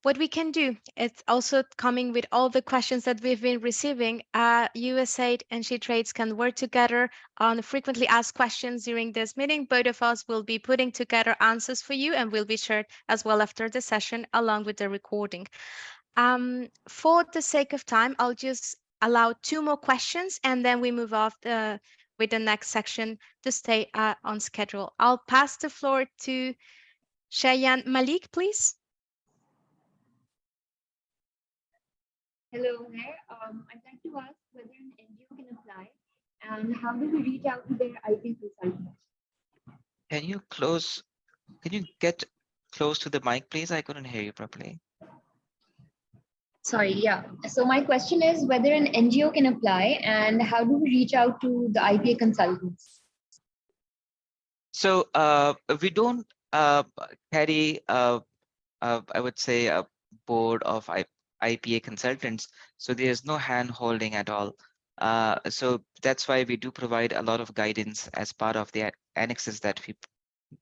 what we can do, it's also coming with all the questions that we've been receiving. USAID and SheTrades can work together on frequently asked questions during this meeting. Both of us will be putting together answers for you and will be shared as well after the session along with the recording. For the sake of time, I'll just allow 2 more questions and then we move off with the next section to stay on schedule. I'll pass the floor to Shayan Malik, please. Hello there. I'd like to ask whether an NGO can apply and how do we reach out to their IPA consultants? Can you get close to the mic, please? I couldn't hear you properly. Sorry, yeah. So my question is whether an NGO can apply and how do we reach out to the IPA consultants? So we don't carry, I would say, a board of IPA consultants. So there's no hand holding at all. So that's why we do provide a lot of guidance as part of the annexes that we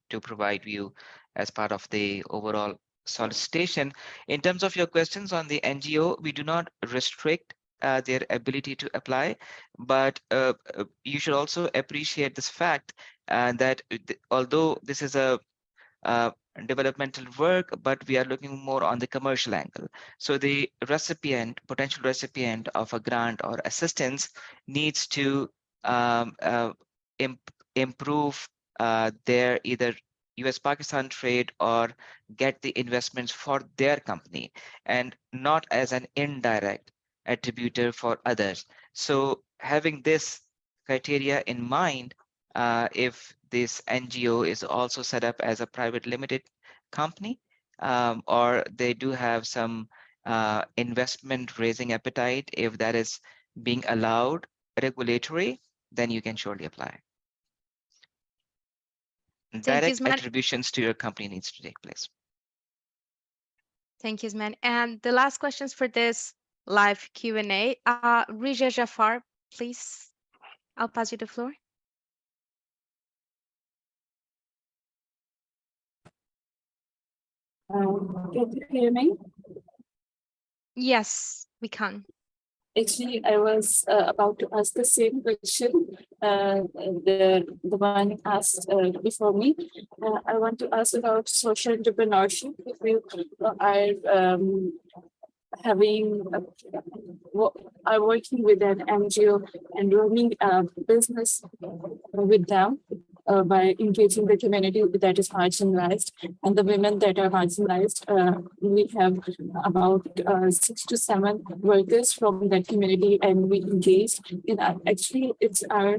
do provide you as part of the overall solicitation. In terms of your questions on the NGO, we do not restrict their ability to apply, but you should also appreciate this fact that although this is a developmental work, but we are looking more on the commercial angle. So the potential recipient of a grant or assistance needs to improve their either US-Pakistan trade or get the investments for their company and not as an indirect attributor for others. So having this criteria in mind, if this NGO is also set up as a private limited company, or they do have some investment raising appetite, if that is being allowed regulatory, then you can surely apply. Direct attributions to your company needs to take place. Thank you, Usman. And the last questions for this live Q&A, Rija Jafar, please. I'll pass you the floor. Can you hear me? Yes, we can. Actually, I was about to ask the same question, the one asked before me. I want to ask about social entrepreneurship. If you are are working with an NGO and running a business with them by engaging the community that is marginalized and the women that are marginalized. We have about 6 to 7 workers from that community, and we engaged in actually it's our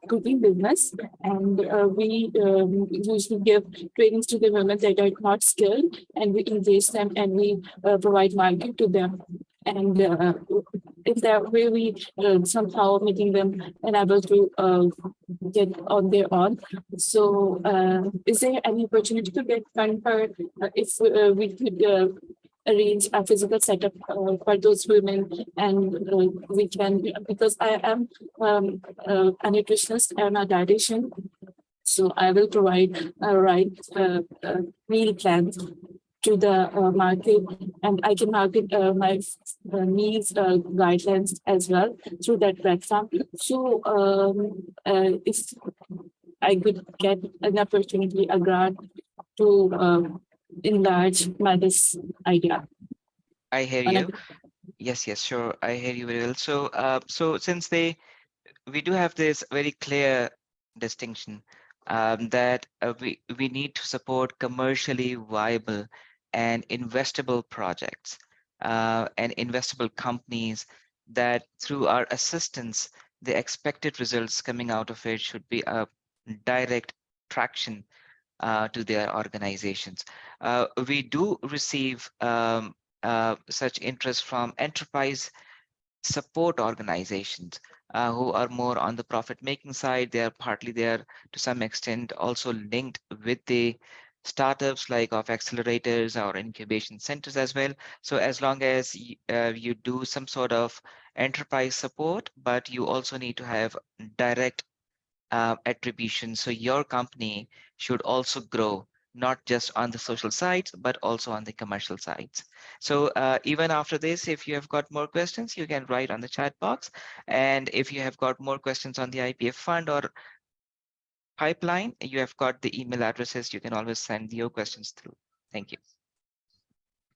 cooking business, and we usually give trainings to the women that are not skilled, and we engage them and we provide market to them. And in that way, we somehow making them unable to get on their own. So is there any opportunity to get fund for if we could arrange a physical setup for those women, and we can, because I am a nutritionist and a dietitian, so I will provide a right meal plan to the market, and I can market my needs guidelines as well through that platform. So if I could get an opportunity, a grant to enlarge this idea. I hear you. Yes, sure. I hear you very well. So, so since we do have this very clear distinction that we need to support commercially viable and investable projects and investable companies, that through our assistance, the expected results coming out of it should be a direct traction to their organizations. We do receive such interest from enterprise support organizations who are more on the profit-making side. They are partly there to some extent also linked with the startups like of accelerators or incubation centers as well. So as long as you do some sort of enterprise support, but you also need to have direct attribution. So your company should also grow not just on the social sides, but also on the commercial sides. So even after this, if you have got more questions, you can write on the chat box. And if you have got more questions on the IPA fund or pipeline, you have got the email addresses. You can always send your questions through. Thank you.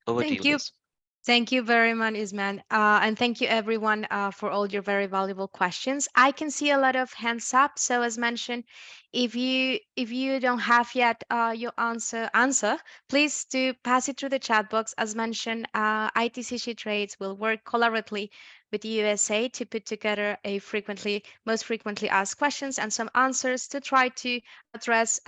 Over to you, Thank you. Liz. Thank you very much, Usman. And thank you everyone for all your very valuable questions. I can see a lot of hands up. So as mentioned, if you don't have yet your answer, please do pass it through the chat box. As mentioned, ITC SheTrades will work collaboratively with the USAID to put together a most frequently asked questions and some answers to try to address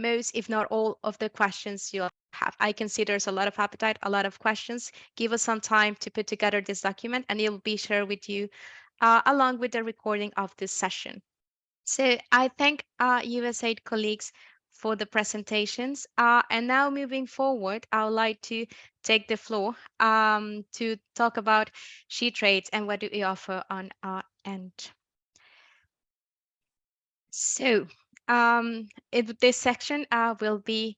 most, if not all, of the questions you'll have. I can see there's a lot of appetite, a lot of questions. Give us some time to put together this document and it will be shared with you along with the recording of this session. So I thank USAID colleagues for the presentations. And now moving forward, I would like to take the floor to talk about SheTrades and what do we offer on our end. So this section will be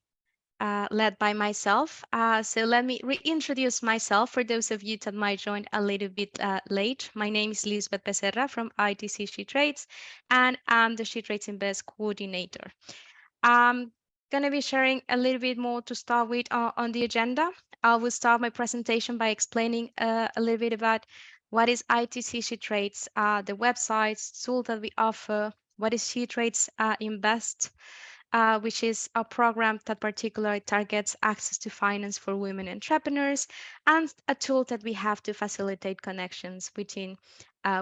led by myself. So let me reintroduce myself for those of you that might join a little bit late. My name is Lisbeth Becerra from ITC SheTrades, and I'm the SheTrades Invest coordinator. I'm going to be sharing a little bit more to start with on the agenda. I will start my presentation by explaining a little bit about what is ITC SheTrades, the websites, tool that we offer, what is SheTrades Invest, which is a program that particularly targets access to finance for women entrepreneurs, and a tool that we have to facilitate connections between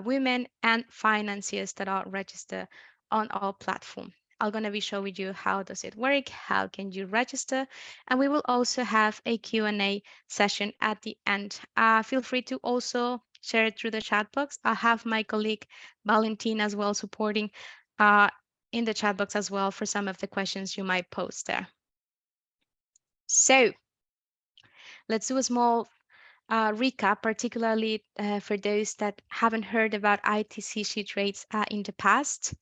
women and financiers that are registered on our platform. I'm going to be showing you how does it work, how can you register, and we will also have a Q&A session at the end. Feel free to also share it through the chat box. I have my colleague Valentina as well supporting in the chat box as well for some of the questions you might post there. So let's do a small recap, particularly for those that haven't heard about ITC SheTrades in the past.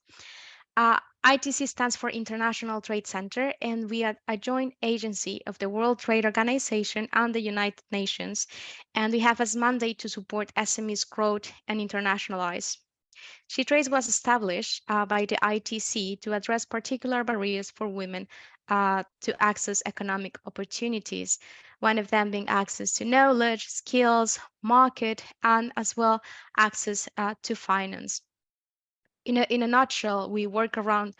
ITC stands for International Trade Center, and we are a joint agency of the World Trade Organization and the United Nations, and we have as mandate to support SMEs growth and internationalize. SheTrades was established by the ITC to address particular barriers for women to access economic opportunities, one of them being access to knowledge, skills, market, and as well access to finance. In a nutshell, we work around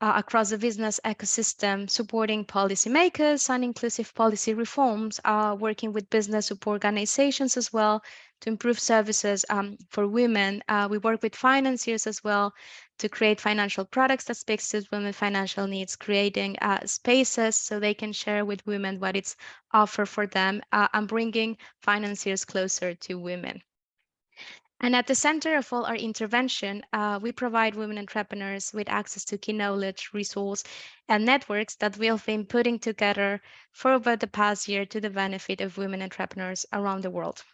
across the business ecosystem, supporting policymakers and inclusive policy reforms, working with business support organizations as well to improve services for women. We work with financiers as well to create financial products that speak to women's financial needs, creating spaces so they can share with women what it's offered for them and bringing financiers closer to women. And at the center of all our intervention, we provide women entrepreneurs with access to key knowledge, resource, and networks that we have been putting together for over the past year to the benefit of women entrepreneurs around the world.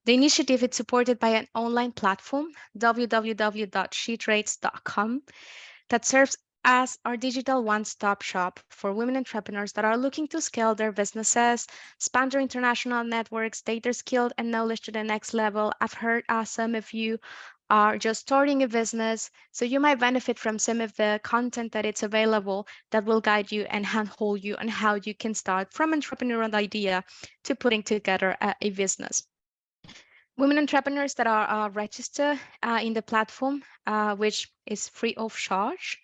The initiative is supported by an online platform, www.shetrades.com, that serves as our digital one-stop shop for women entrepreneurs that are looking to scale their businesses, expand their international networks, take their skill and knowledge to the next level. I've heard some of you are just starting a business, so you might benefit from some of the content that it's available that will guide you and handhold you on how you can start from entrepreneurial idea to putting together a business. Women entrepreneurs that are registered in the platform, which is free of charge,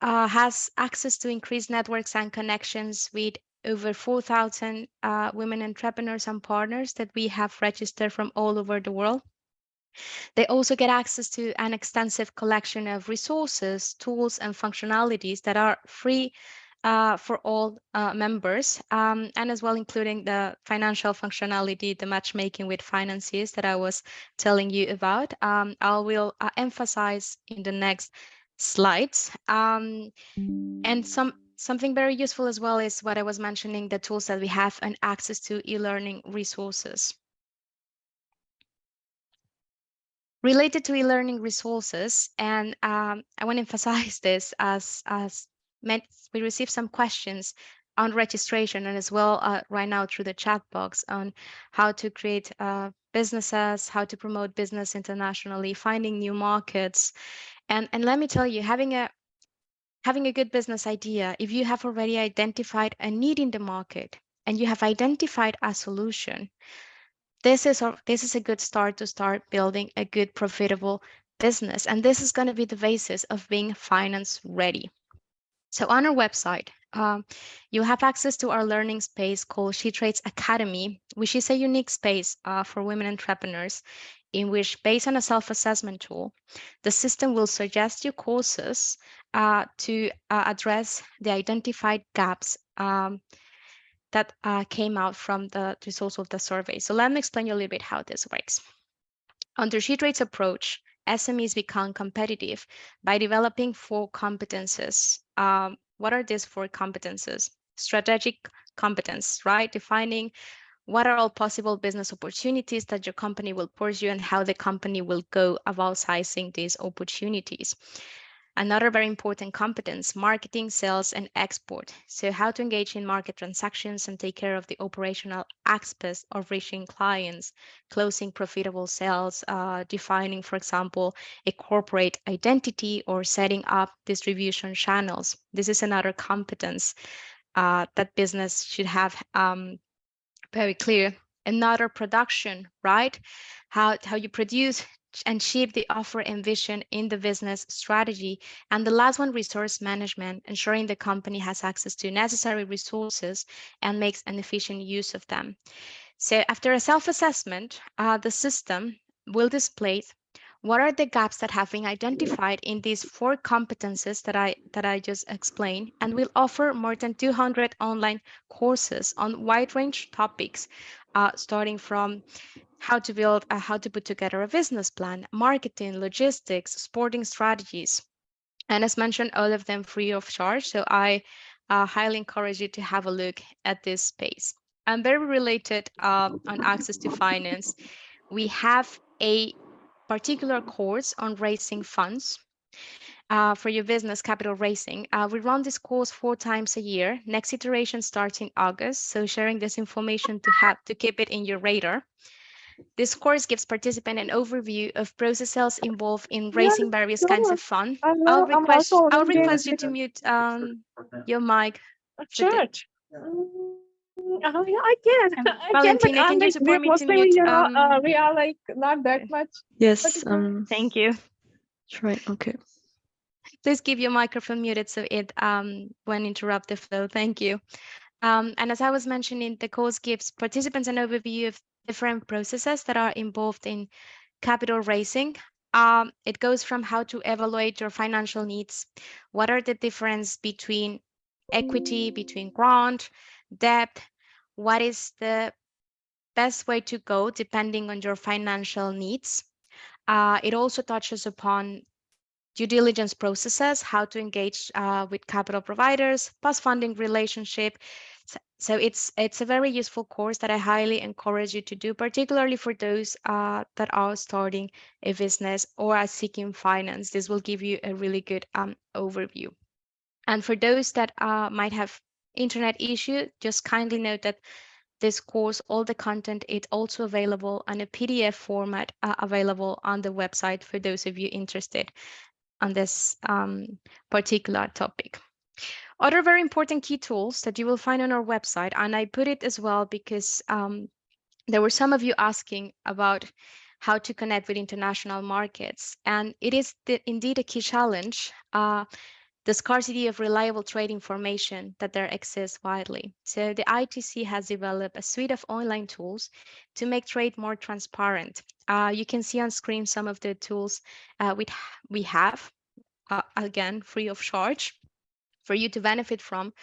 has access to increased networks and connections with over 4,000 women entrepreneurs and partners that we have registered from all over the world. They also get access to an extensive collection of resources, tools, and functionalities that are free for all members, and as well including the financial functionality, the matchmaking with financiers that I was telling you about. I will emphasize in the next slides. And something very useful as well is what I was mentioning, the tools that we have and access to e-learning resources. Related to e-learning resources, and I want to emphasize this as we received some questions on registration and as well right now through the chat box on how to create businesses, how to promote business internationally, finding new markets. And let me tell you, having a good business idea, if you have already identified a need in the market and you have identified a solution, this is a good start to start building a good profitable business. And this is going to be the basis of being finance ready. So on our website, you have access to our learning space called SheTrades Academy, which is a unique space for women entrepreneurs in which, based on a self-assessment tool, the system will suggest you courses to address the identified gaps that came out from the results of the survey. So let me explain you a little bit how this works. Under SheTrades approach, SMEs become competitive by developing 4 competences. What are these 4 competences? Strategic competence, right? Defining what are all possible business opportunities that your company will pursue and how the company will go about sizing these opportunities. Another very important competence, marketing, sales, and export. So how to engage in market transactions and take care of the operational aspects of reaching clients, closing profitable sales, defining, for example, a corporate identity or setting up distribution channels. This is another competence that business should have very clear. Another production, right? How you produce and shape the offer and vision in the business strategy. And the last one, resource management, ensuring the company has access to necessary resources and makes an efficient use of them. So after a self-assessment, the system will display what are the gaps that have been identified in these 4 competences that I just explained, and will offer more than 200 online courses on wide range topics, starting from how to put together a business plan, marketing, logistics, sporting strategies, and as mentioned, all of them free of charge. So I highly encourage you to have a look at this space. And very related on access to finance, we have a particular course on raising funds for your business capital raising. We run this course 4 times a year. Next iteration starts in August. So sharing this information to keep it in your radar. This course gives participants an overview of processes involved in raising various kinds of funds. I'll request you to mute your mic. Sure. Yeah, I can. I can, Valentina, but can you like, support me to mostly, mute? we are like not that much. Yes. Thank you. Right. Okay. Please keep your microphone muted so it won't interrupt the flow. Thank you. And as I was mentioning, the course gives participants an overview of different processes that are involved in capital raising. It goes from how to evaluate your financial needs, what are the difference between equity, between grant, debt, what is the best way to go depending on your financial needs. It also touches upon due diligence processes, how to engage with capital providers, post-funding relationship. So it's a very useful course that I highly encourage you to do, particularly for those that are starting a business or are seeking finance. This will give you a really good overview. And for those that might have internet issue, just kindly note that this course, all the content is also available on a PDF format available on the website for those of you interested on this particular topic. Other very important key tools that you will find on our website, and I put it as well because there were some of you asking about how to connect with international markets, and it is indeed a key challenge. The scarcity of reliable trade information that there exists widely. So the ITC has developed a suite of online tools to make trade more transparent. You can see on screen some of the tools we have, again, free of charge for you to benefit from.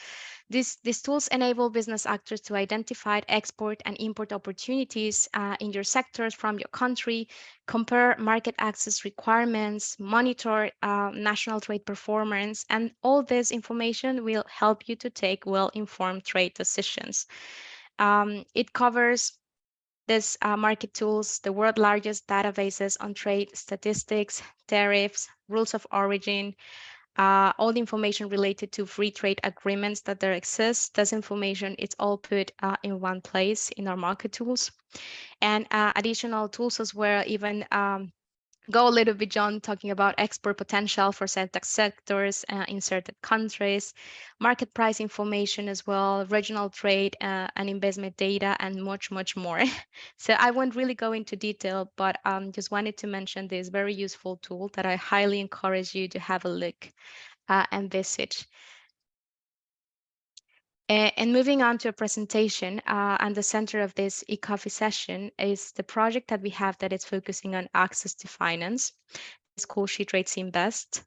These tools enable business actors to identify export and import opportunities in your sectors from your country, compare market access requirements, monitor national trade performance, and all this information will help you to take well-informed trade decisions. It covers this market tools, the world's largest databases on trade statistics, tariffs, rules of origin, all the information related to free trade agreements that there exist. This information, it's all put in one place in our market tools. And additional tools as well, even go a little bit beyond talking about export potential for certain sectors in certain countries, market price information as well, regional trade and investment data, and much, much more. So I won't really go into detail, but just wanted to mention this very useful tool that I highly encourage you to have a look and visit. And moving on to a presentation, and the center of this e-coffee session is the project that we have that is focusing on access to finance. It's called SheTrades Invest.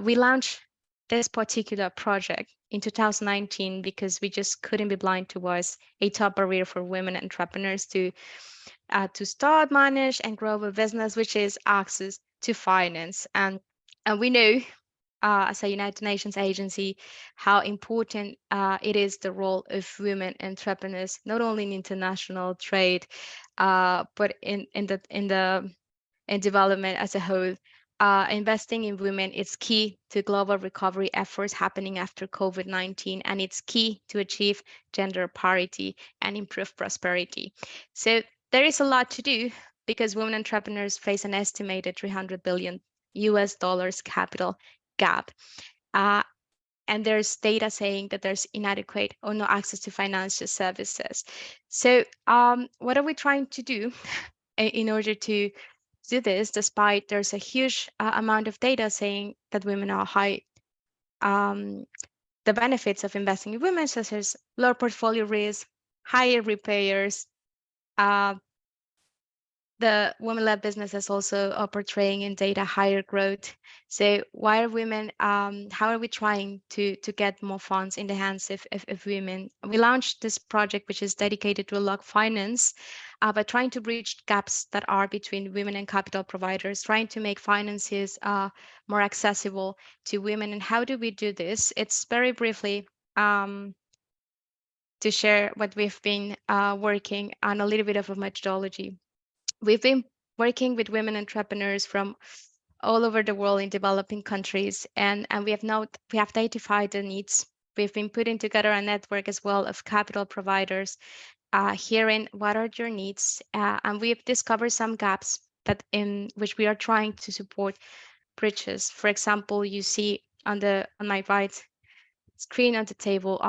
We launched this particular project in 2019 because we just couldn't be blind towards a top barrier for women entrepreneurs to start, manage, and grow a business, which is access to finance. And we know as a United Nations agency, how important it is the role of women entrepreneurs, not only in international trade, but in development as a whole. Investing in women is key to global recovery efforts happening after COVID-19, and it's key to achieve gender parity and improve prosperity. So there is a lot to do because women entrepreneurs face an estimated $300 billion US capital gap. And there's data saying that there's inadequate or no access to financial services. So what are we trying to do in order to do this, despite there's a huge amount of data saying that women are high, the benefits of investing in women, such as lower portfolio risk, higher repairs, the women-led businesses also are portraying in data higher growth. So why are women, how are we trying to get more funds in the hands of women? We launched this project, which is dedicated to unlock finance, by trying to bridge gaps that are between women and capital providers, trying to make finances more accessible to women. And how do we do this? It's very briefly to share what we've been working on, a little bit of a methodology. We've been working with women entrepreneurs from all over the world in developing countries, and we have identified the needs. We've been putting together a network as well of capital providers, hearing what are your needs, and we've discovered some gaps that in which we are trying to support bridges. For example, you see on my right screen on the table,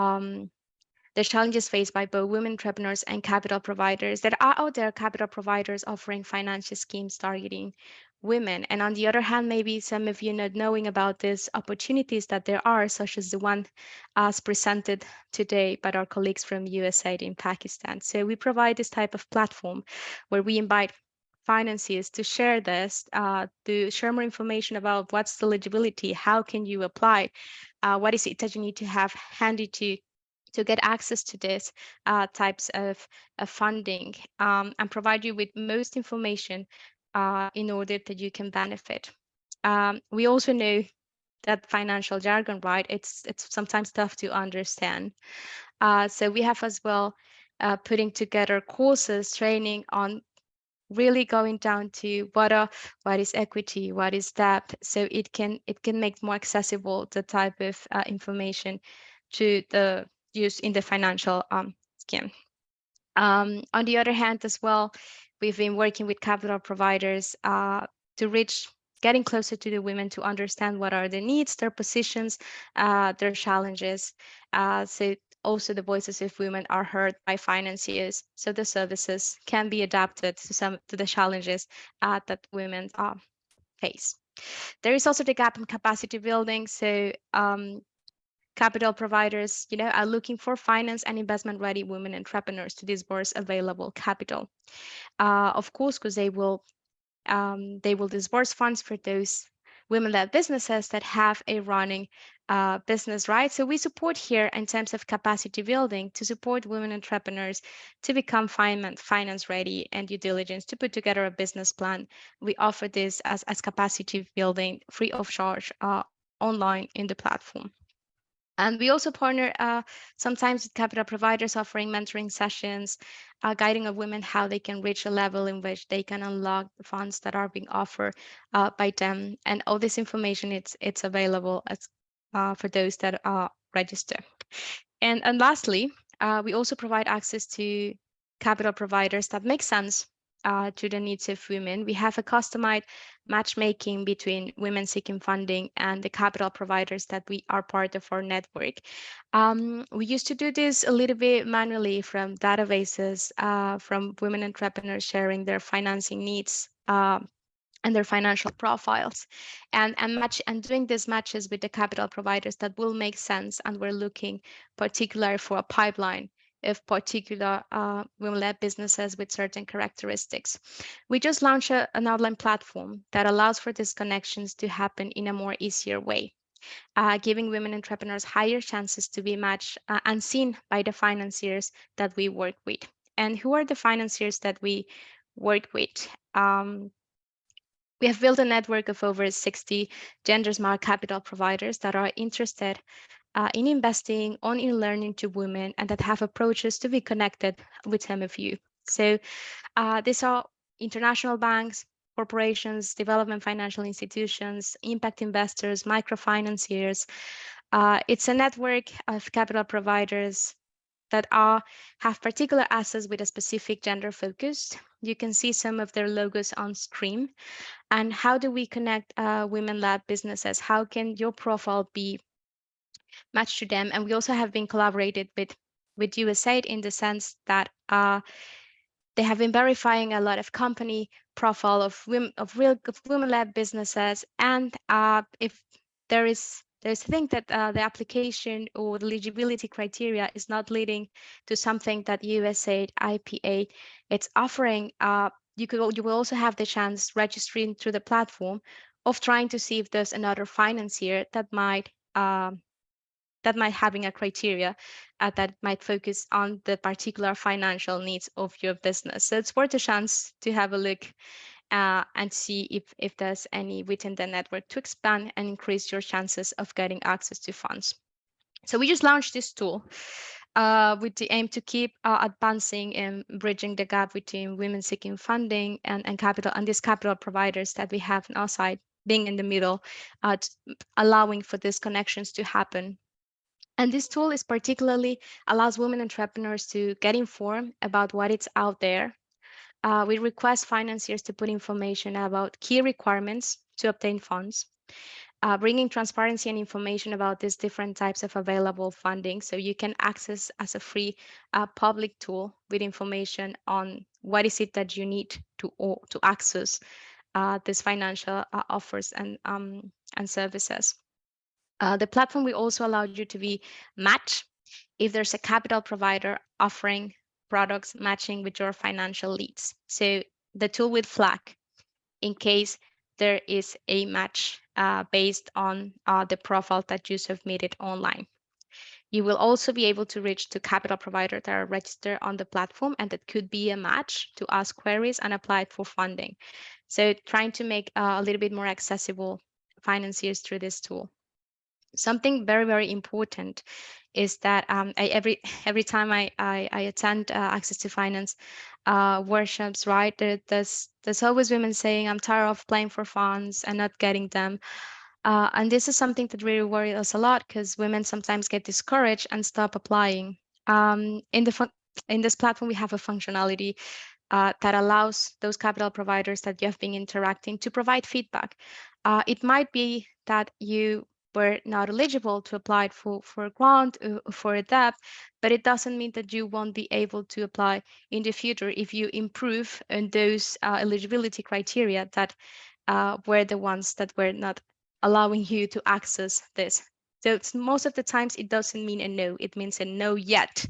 the challenges faced by both women entrepreneurs and capital providers. There are out there capital providers offering financial schemes targeting women. And on the other hand, maybe some of you not knowing about these opportunities that there are, such as the one as presented today by our colleagues from USAID in Pakistan. So we provide this type of platform where we invite financiers to share this, to share more information about what's the eligibility, how can you apply, what is it that you need to have handy to get access to this types of funding, and provide you with most information in order that you can benefit. We also know that financial jargon, right? It's sometimes tough to understand. So we have as well putting together courses, training on really going down to what is equity, what is debt, so it can make more accessible the type of information to the use in the financial scheme. On the other hand as well, we've been working with capital providers to reach getting closer to the women to understand what are their needs, their positions, their challenges. So also the voices of women are heard by financiers, so the services can be adapted to the challenges that women face. There is also the gap in capacity building. So capital providers, are looking for finance and investment-ready women entrepreneurs to disburse available capital. Of course, because they will disburse funds for those women-led businesses that have a running business, right? So we support here in terms of capacity building to support women entrepreneurs to become finance ready and due diligence to put together a business plan. We offer this as capacity building free of charge online in the platform. And we also partner sometimes with capital providers offering mentoring sessions, guiding of women how they can reach a level in which they can unlock the funds that are being offered by them. And all this information, it's available as, for those that are registered. And lastly, we also provide access to capital providers that make sense to the needs of women. We have a customized matchmaking between women seeking funding and the capital providers that we are part of our network. We used to do this a little bit manually from databases, from women entrepreneurs sharing their financing needs and their financial profiles, and doing these matches with the capital providers that will make sense. And we're looking particularly for a pipeline of particular women-led businesses with certain characteristics. We just launched an online platform that allows for these connections to happen in a more easier way, giving women entrepreneurs higher chances to be matched and seen by the financiers that we work with. And who are the financiers that we work with? We have built a network of over 60 gender smart capital providers that are interested in investing on in learning to women and that have approaches to be connected with some of you. So these are international banks, corporations, development financial institutions, impact investors, microfinanciers. It's a network of capital providers that have particular assets with a specific gender focus. You can see some of their logos on screen. And how do we connect women-led businesses? How can your profile be matched to them? And we also have been collaborated with USAID in the sense that they have been verifying a lot of company profile of women-led businesses. And if there's a thing that the application or the eligibility criteria is not leading to something that USAID IPA it's offering, you will also have the chance registering through the platform of trying to see if there's another financier that might having a criteria that might focus on the particular financial needs of your business. So it's worth a chance to have a look and see if there's any within the network to expand and increase your chances of getting access to funds. So we just launched this tool with the aim to keep advancing and bridging the gap between women seeking funding and capital and these capital providers that we have on our side, being in the middle, allowing for these connections to happen. And this tool is particularly allows women entrepreneurs to get informed about what is out there. We request financiers to put information about key requirements to obtain funds, bringing transparency and information about these different types of available funding. So you can access as a free public tool with information on what is it that you need to access these financial offers and services. The platform will also allow you to be matched if there's a capital provider offering products matching with your financial needs. So the tool will flag in case there is a match based on the profile that you submitted online. You will also be able to reach to capital providers that are registered on the platform and that could be a match to ask queries and apply for funding. So trying to make a little bit more accessible financiers through this tool. Something very, very important is that every time I attend access to finance workshops, right, there's always women saying, I'm tired of playing for funds and not getting them. And this is something that really worries us a lot because women sometimes get discouraged and stop applying. In this platform, we have a functionality that allows those capital providers that you have been interacting to provide feedback. It might be that you were not eligible to apply for a grant or for a debt, but it doesn't mean that you won't be able to apply in the future if you improve on those eligibility criteria that were the ones that were not allowing you to access this. So most of the times it doesn't mean a no, it means a no yet.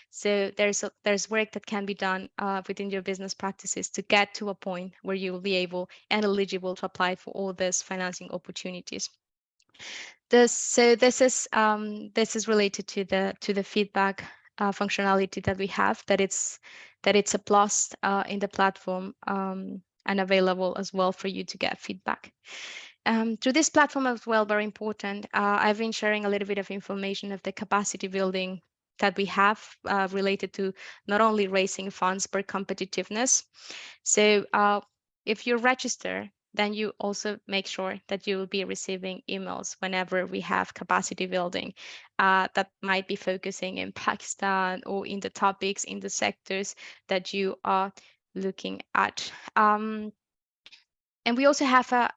So there's work that can be done within your business practices to get to a point where you will be able and eligible to apply for all these financing opportunities. This is related to the feedback functionality that we have, that it's a plus in the platform and available as well for you to get feedback. Through this platform as well, very important, I've been sharing a little bit of information of the capacity building that we have related to not only raising funds but competitiveness. So if you register, then you also make sure that you will be receiving emails whenever we have capacity building that might be focusing in Pakistan or in the topics, in the sectors that you are looking at. And we also have a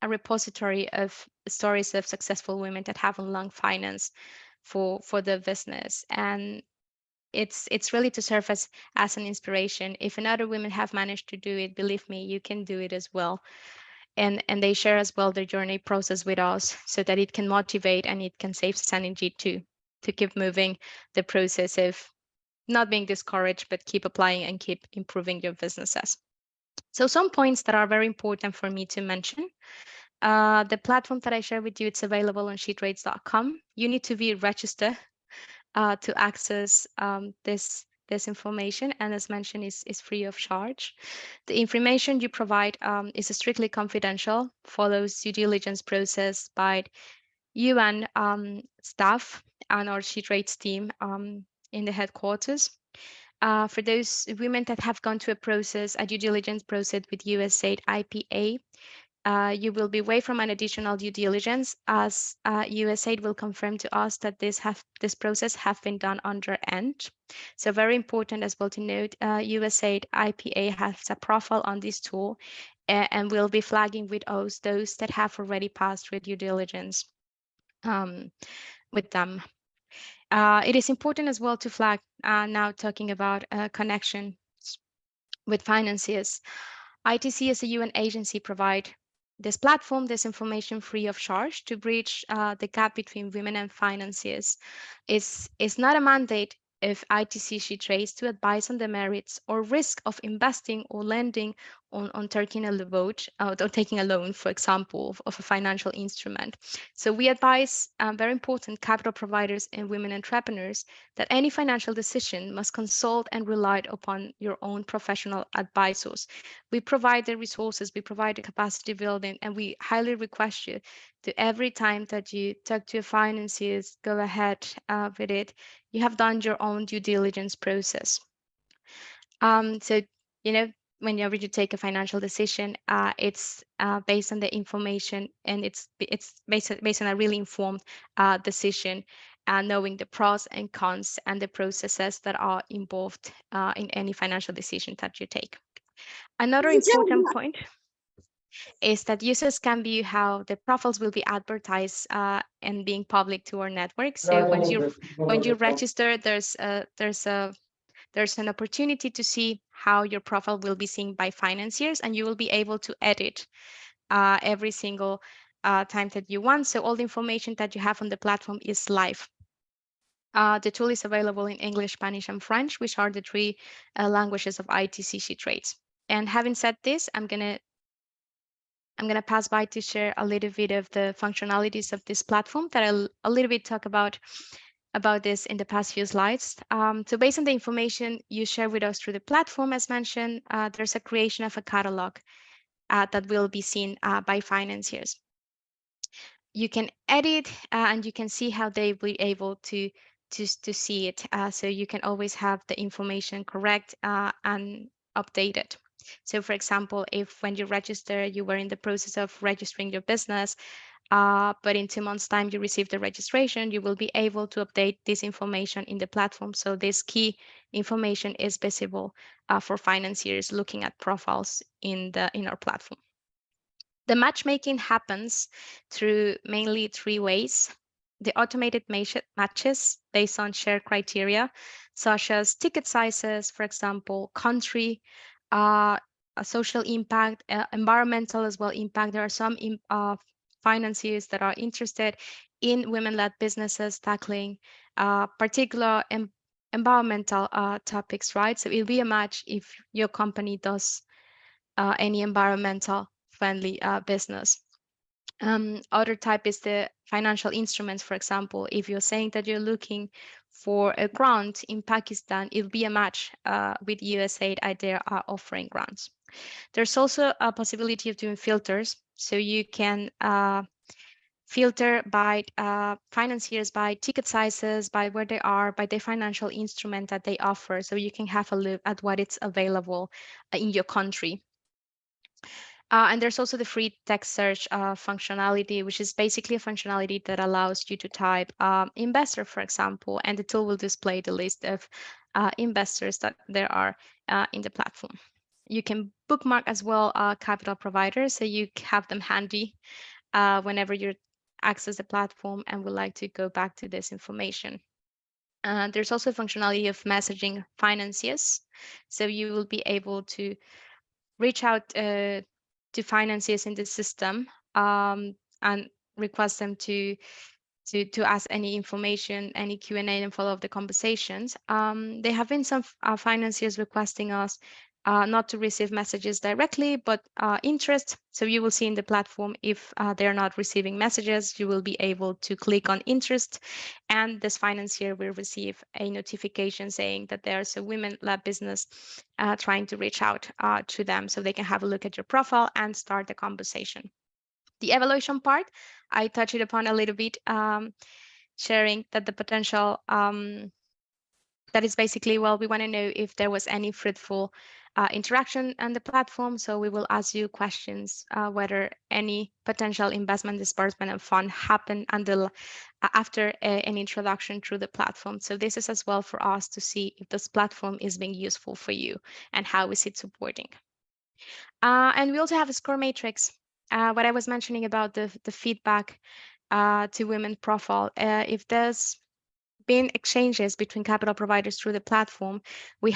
repository of stories of successful women that have unlocked finance for the business, and it's really to serve as an inspiration. If another women have managed to do it, believe me, you can do it as well. And they share as well their journey process with us, so that it can motivate and it can save us energy to keep moving the process of not being discouraged, but keep applying and keep improving your businesses. So some points that are very important for me to mention. The platform that I share with you, it's available on shetrades.com. You need to be registered to access this information, and as mentioned, is free of charge. The information you provide is strictly confidential, follows due diligence process by UN staff and our SheTrades team in the headquarters. For those women that have gone through a due diligence process with USAID IPA, you will be waived from an additional due diligence, as USAID will confirm to us that this process have been done under end. So very important as well to note, USAID IPA has a profile on this tool and will be flagging with us those that have already passed through due diligence with them. It is important as well to flag, now talking about connections with financiers. ITC as a UN agency provide this platform, this information free of charge to bridge the gap between women and financiers. It's not a mandate of ITC SheTrades to advise on the merits or risk of investing or lending on taking a vote or taking a loan, for example, of a financial instrument. So we advise very important capital providers and women entrepreneurs that any financial decision must consult and rely upon your own professional advisors. We provide the resources, we provide the capacity building, and we highly request you to, every time that you talk to your financiers, go ahead with it. You have done your own due diligence process. So, you know, whenever you take a financial decision, it's based on the information, and it's based on a really informed decision, knowing the pros and cons and the processes that are involved in any financial decision that you take. Another important point is that users can view how the profiles will be advertised and being public to our network. So when you register, there's an opportunity to see how your profile will be seen by financiers, and you will be able to edit every single time that you want. So all the information that you have on the platform is live. The tool is available in English, Spanish, and French, which are the three languages of ITC SheTrades. And having said this, I'm gonna pass by to share a little bit of the functionalities of this platform that I'll a little bit talk about this in the past few slides. So based on the information you share with us through the platform, as mentioned, there's a creation of a catalog that will be seen by financiers. You can edit and you can see how they will be able to see it. So you can always have the information correct and updated. So for example, if when you register, you were in the process of registering your business, but in 2 months' time you receive the registration, you will be able to update this information in the platform. So this key information is visible for financiers looking at profiles in our platform. The matchmaking happens through mainly 3 ways. The automated matches based on shared criteria, such as ticket sizes, for example, country, a social impact, environmental as well impact. There are some financiers that are interested in women-led businesses tackling particular environmental topics, right? So it'll be a match if your company does any environmental friendly business. Other type is the financial instruments. For example, if you're saying that you're looking for a grant in Pakistan, it'll be a match with USAID. They are offering grants. There's also a possibility of doing filters. So you can filter by financiers by ticket sizes, by where they are, by the financial instrument that they offer. So you can have a look at what is available in your country. And there's also the free text search functionality, which is basically a functionality that allows you to type investor, for example, and the tool will display the list of investors that there are in the platform. You can bookmark as well capital providers, so you have them handy whenever you access the platform and would like to go back to this information. There's also a functionality of messaging financiers, so you will be able to reach out to financiers in the system and request them to ask any information, any Q&A, and follow up the conversations. There have been some financiers requesting us not to receive messages directly, but interest. So you will see in the platform if they're not receiving messages, you will be able to click on interest, and this financier will receive a notification saying that there's a women-led business trying to reach out to them, so they can have a look at your profile and start the conversation. The evaluation part, I touched it upon a little bit, sharing that the potential, that is basically, well, we want to know if there was any fruitful interaction on the platform. So we will ask you questions whether any potential investment disbursement of fund happened after an introduction through the platform. So this is as well for us to see if this platform is being useful for you and how is it supporting. And we also have a score matrix. What I was mentioning about the feedback to women profile. If there's been exchanges between capital providers through the platform, we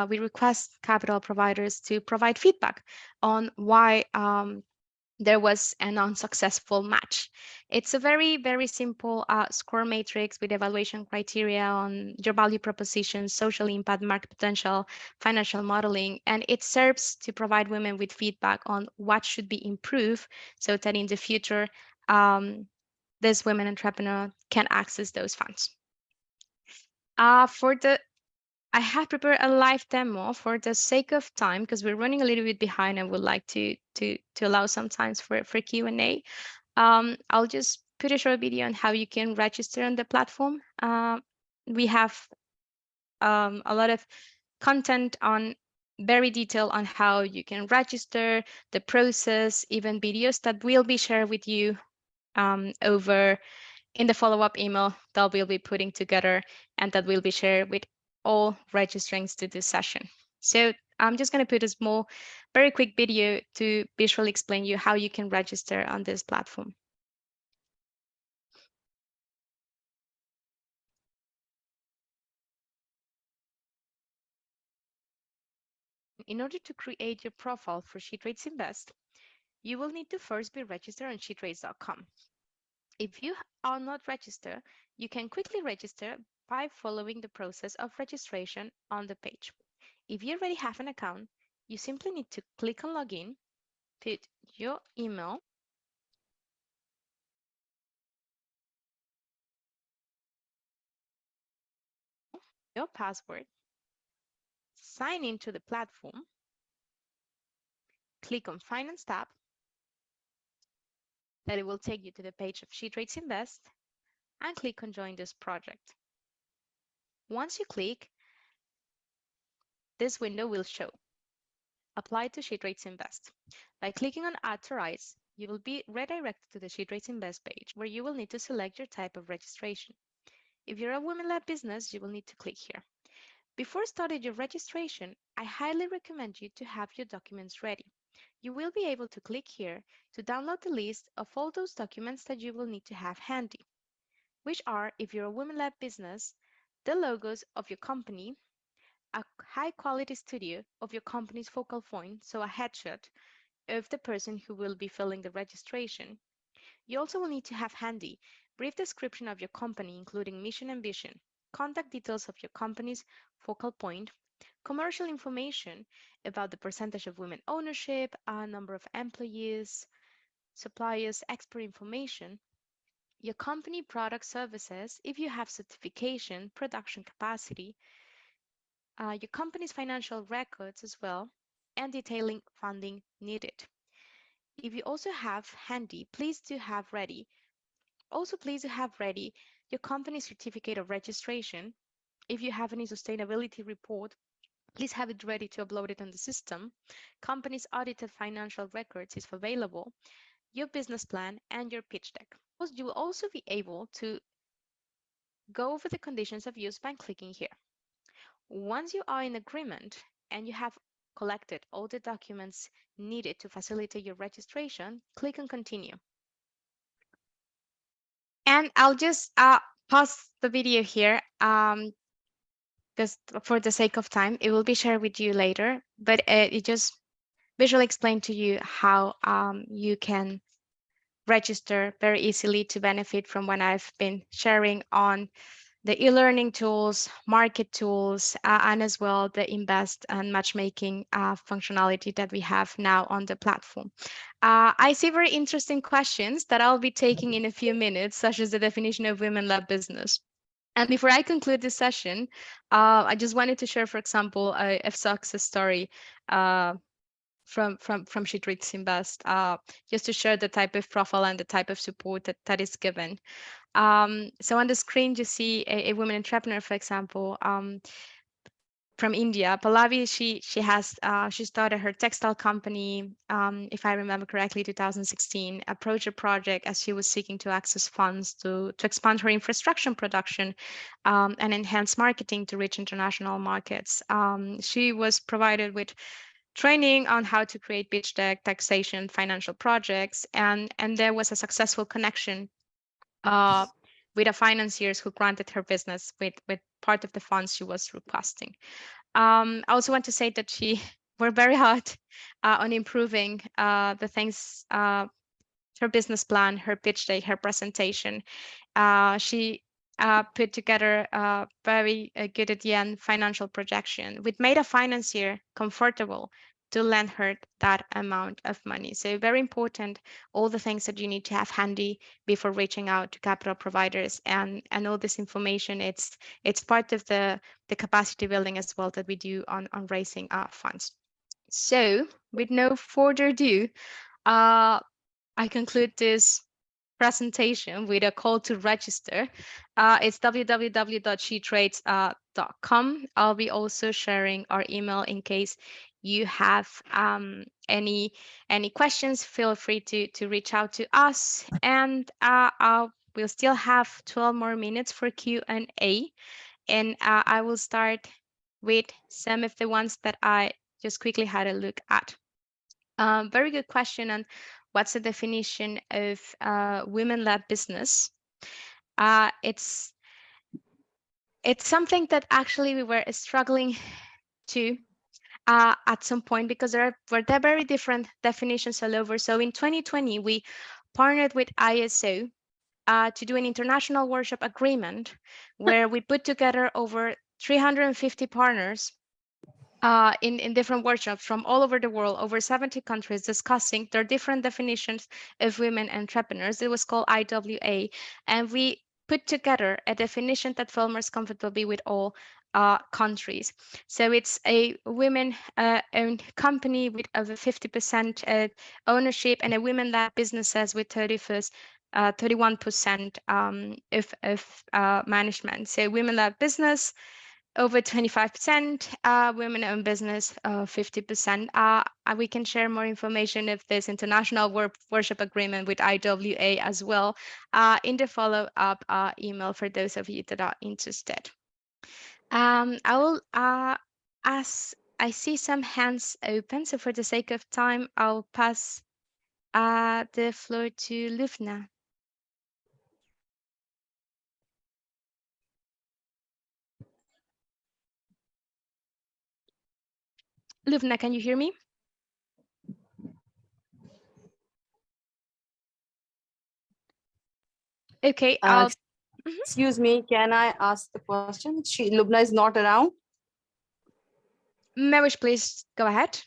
request capital providers to provide feedback on why there was an unsuccessful match. It's a very, very simple score matrix with evaluation criteria on your value proposition, social impact, market potential, financial modeling, and it serves to provide women with feedback on what should be improved so that in the future, this women entrepreneur can access those funds. I have prepared a live demo for the sake of time because we're running a little bit behind and would like to allow some time for Q&A. I'll just put a short video on how you can register on the platform. We have a lot of content on very detailed on how you can register, the process, even videos that will be shared with you over in the follow-up email that we'll be putting together and that will be shared with all registrants to this session. So I'm just going to put a small, very quick video to visually explain you how you can register on this platform. In order to create your profile for SheTrades Invest, you will need to first be registered on shetrades.com. If you are not registered, you can quickly register by following the process of registration on the page. If you already have an account, you simply need to click on login, put your email, your password, sign into the platform, click on Finance tab, then it will take you to the page of SheTrades Invest, and click on Join this project. Once you click, this window will show. Apply to SheTrades Invest. By clicking on Authorize, you will be redirected to the SheTrades Invest page where you will need to select your type of registration. If you're a women-led business, you will need to click here. Before starting your registration, I highly recommend you to have your documents ready. You will be able to click here to download the list of all those documents that you will need to have handy, which are, if you're a women-led business, the logos of your company, a high-quality studio of your company's focal point, so a headshot of the person who will be filling the registration. You also will need to have handy brief description of your company, including mission and vision, contact details of your company's focal point, commercial information about the percentage of women ownership, number of employees, suppliers, expert information, your company product services, if you have certification, production capacity, your company's financial records as well, and detailing funding needed. If you also have handy, please do have ready. Also, please do have ready your company certificate of registration. If you have any sustainability report, please have it ready to upload it on the system. Company's audited financial records if available, your business plan, and your pitch deck. You will also be able to go over the conditions of use by clicking here. Once you are in agreement and you have collected all the documents needed to facilitate your registration, click on continue. And I'll just pause the video here because for the sake of time, it will be shared with you later, but it just visually explain to you how you can register very easily to benefit from what I've been sharing on the e-learning tools, market tools, and as well the invest and matchmaking functionality that we have now on the platform. I see very interesting questions that I'll be taking in a few minutes, such as the definition of women-led business. And before I conclude this session, I just wanted to share, for example, a success story from SheTrades Invest, just to share the type of profile and the type of support that is given. So on the screen, you see a woman entrepreneur, for example, from India. Pallavi, she started her textile company, if I remember correctly, 2016, approached a project as she was seeking to access funds to expand her infrastructure production and enhance marketing to reach international markets. She was provided with training on how to create pitch deck, taxation, financial projects, and there was a successful connection with a financiers who granted her business with part of the funds she was requesting. I also want to say that she worked very hard on improving the things, her business plan, her pitch deck, her presentation. She put together a very good at the end financial projection, which made a financier comfortable to lend her that amount of money. So very important, all the things that you need to have handy before reaching out to capital providers, and all this information, it's part of the capacity building as well that we do on raising funds. So with no further ado, I conclude this presentation with a call to register. It's www.shetrades.com. I'll be also sharing our email in case you have any questions. Feel free to reach out to us, and we'll still have 12 more minutes for Q&A, and I will start with some of the ones that I just quickly had a look at. Very good question. And what's the definition of women-led business? It's something that actually we were struggling to at some point, because there were very different definitions all over. So in 2020, we partnered with ISO to do an international workshop agreement where we put together over 350 partners in different workshops from all over the world, over 70 countries, discussing their different definitions of women entrepreneurs. It was called IWA, and we put together a definition that felt most comfortably with all countries. So it's a women-owned company with over 50% ownership, and a women-led businesses with 31% of management. So women-led business, over 25%, women-owned business, 50%. We can share more information of this international workshop agreement with IWA as well in the follow-up email for those of you that are interested. I will, as I see some hands open, so for the sake of time, I'll pass the floor to Lufna. Lufna, can you hear me? Okay. Excuse me, can I ask the question? Lubna is not around. Marish, please go ahead.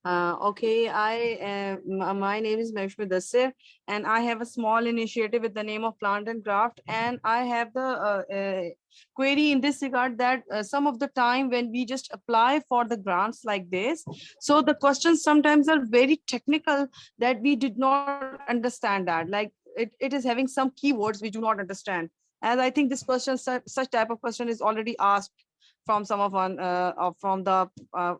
Okay, my name is Mehshmi Dassir, and I have a small initiative with the name of Plant and Craft, and I have the query in this regard that some of the time when we just apply for the grants like this, so the questions sometimes are very technical that we did not understand that. Like it is having some keywords we do not understand. As I think this question, such type of question is already asked from some of from the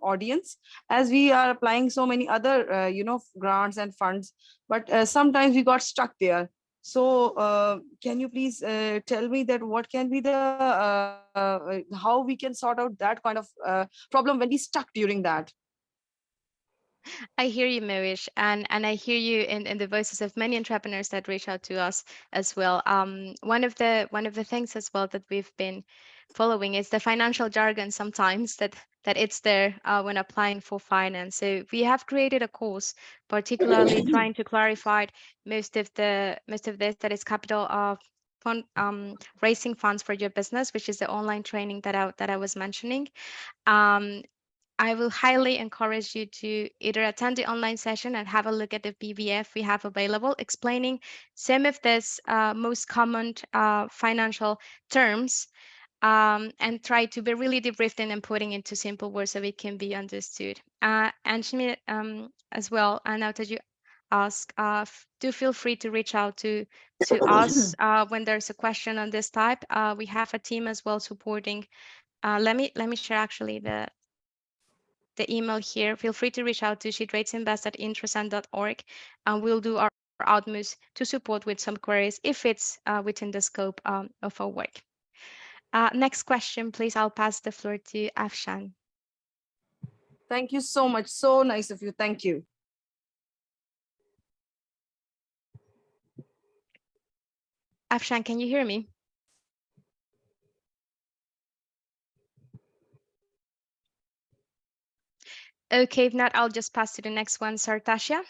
audience, as we are applying so many other grants and funds, but sometimes we got stuck there. So can you please tell me that what can be the how we can sort out that kind of problem when we stuck during that? I hear you, Marish, and I hear you in the voices of many entrepreneurs that reach out to us as well. One of the things as well that we've been following is the financial jargon sometimes that it's there when applying for finance. So we have created a course, particularly trying to clarify most of this, that is capital fund raising funds for your business, which is the online training that I was mentioning. Um, I will highly encourage you to either attend the online session and have a look at the PDF we have available, explaining some of this most common financial terms, and try to be really debriefed and putting into simple words so it can be understood. And Shmi, as well, and now that you ask, do feel free to reach out to us when there's a question on this type. We have a team as well supporting. Let me share actually the email here. Feel free to reach out to SheTradesInvest@intrasend.org, and we'll do our utmost to support with some queries if it's within the scope of our work. Next question, please. I'll pass the floor to Afshan. Thank you so much. So nice of you. Thank you. Afshan, can you hear me? Okay, if not, I'll just pass to the next one, Sartasha.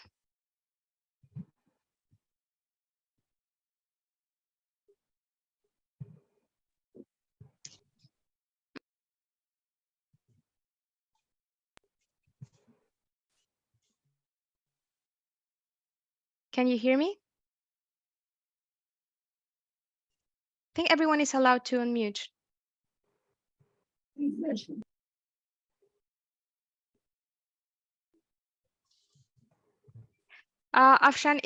Can you hear me? I think everyone is allowed to unmute. Afshan,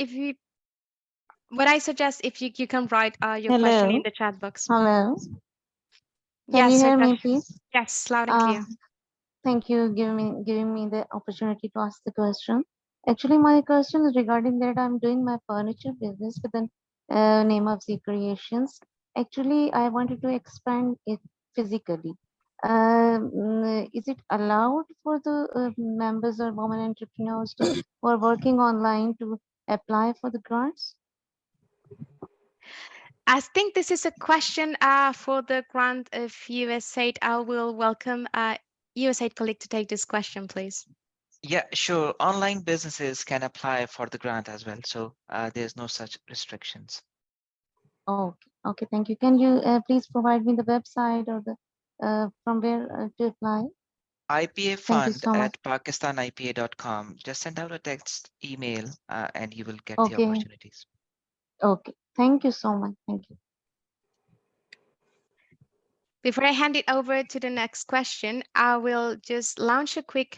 what I suggest, if you can write your question in the chat box. Hello. Can Yes, you hear me, Sartasha. please? Yes, loud and clear. Thank you giving me the opportunity to ask the question. Actually, my question is regarding that I'm doing my furniture business with the name of Z Creations. Actually, I wanted to expand it physically. Is it allowed for the members or women entrepreneurs who are working online to apply for the grants? I think this is a question for the grant of USAID. I will welcome USAID colleague to take this question, please. Yeah, sure. Online businesses can apply for the grant as well. So there's no such restrictions. Okay, thank you. Can you please provide me the website or the from where to apply? IPA Thank you fund so much. at pakistanipa.com. Just send out a text email and you will get the Okay, opportunities. okay. Thank you so much. Thank you. Before I hand it over to the next question, I will just launch a quick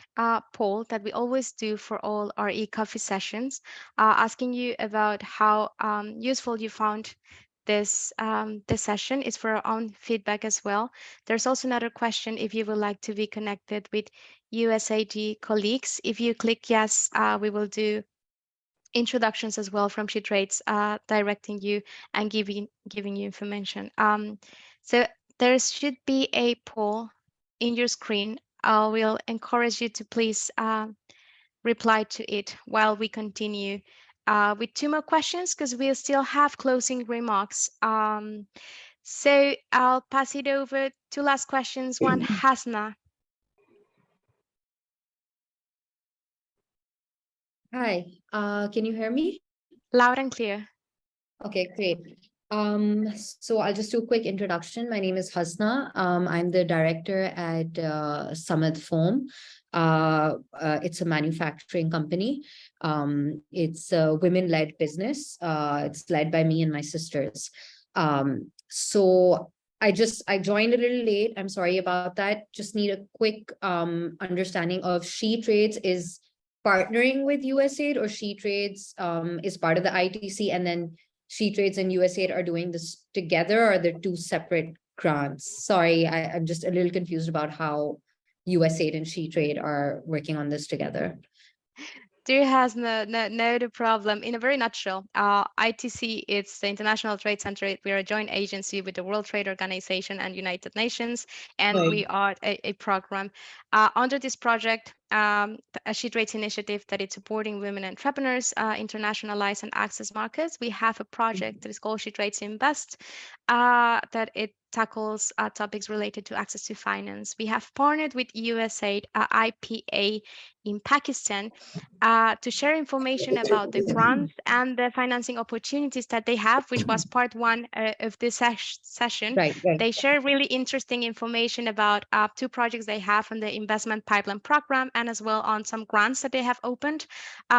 poll that we always do for all our e-coffee sessions, asking you about how useful you found this session. Is for our own feedback as well. There's also another question: if you would like to be connected with USAID colleagues. If you click yes, we will do introductions as well from SheTrades, directing you and giving you information. So there should be a poll in your screen. I will encourage you to please reply to it while we continue with two more questions, because we'll still have closing remarks. So I'll pass it over. Two last questions. One, Hasna. Hi, can you hear me? Loud and clear. Okay, great. So I'll just do a quick introduction. My name is Hasna. I'm the director at Summit Foam. It's a manufacturing company. It's a women-led business. It's led by me and my sisters. So I joined a little late. I'm sorry about that. Just need a quick understanding of SheTrades is partnering with USAID, or SheTrades is part of the ITC, and then SheTrades and USAID are doing this together, or they're two separate grants? Sorry, I'm just a little confused about how USAID and SheTrade are working on this together. There has no problem. In a very nutshell, ITC, it's the International Trade Center. We're a joint agency with the World Trade Organization and United Nations, and we are a program. Under this project, a SheTrades initiative that is supporting women entrepreneurs internationalize and access markets. We have a project that is called SheTrades Invest, that it tackles topics related to access to finance. We have partnered with USAID IPA in Pakistan to share information about the grants and the financing opportunities that they have, which was part one of this session. Right. They share really interesting information about two projects they have in the investment pipeline program, and as well on some grants that they have opened.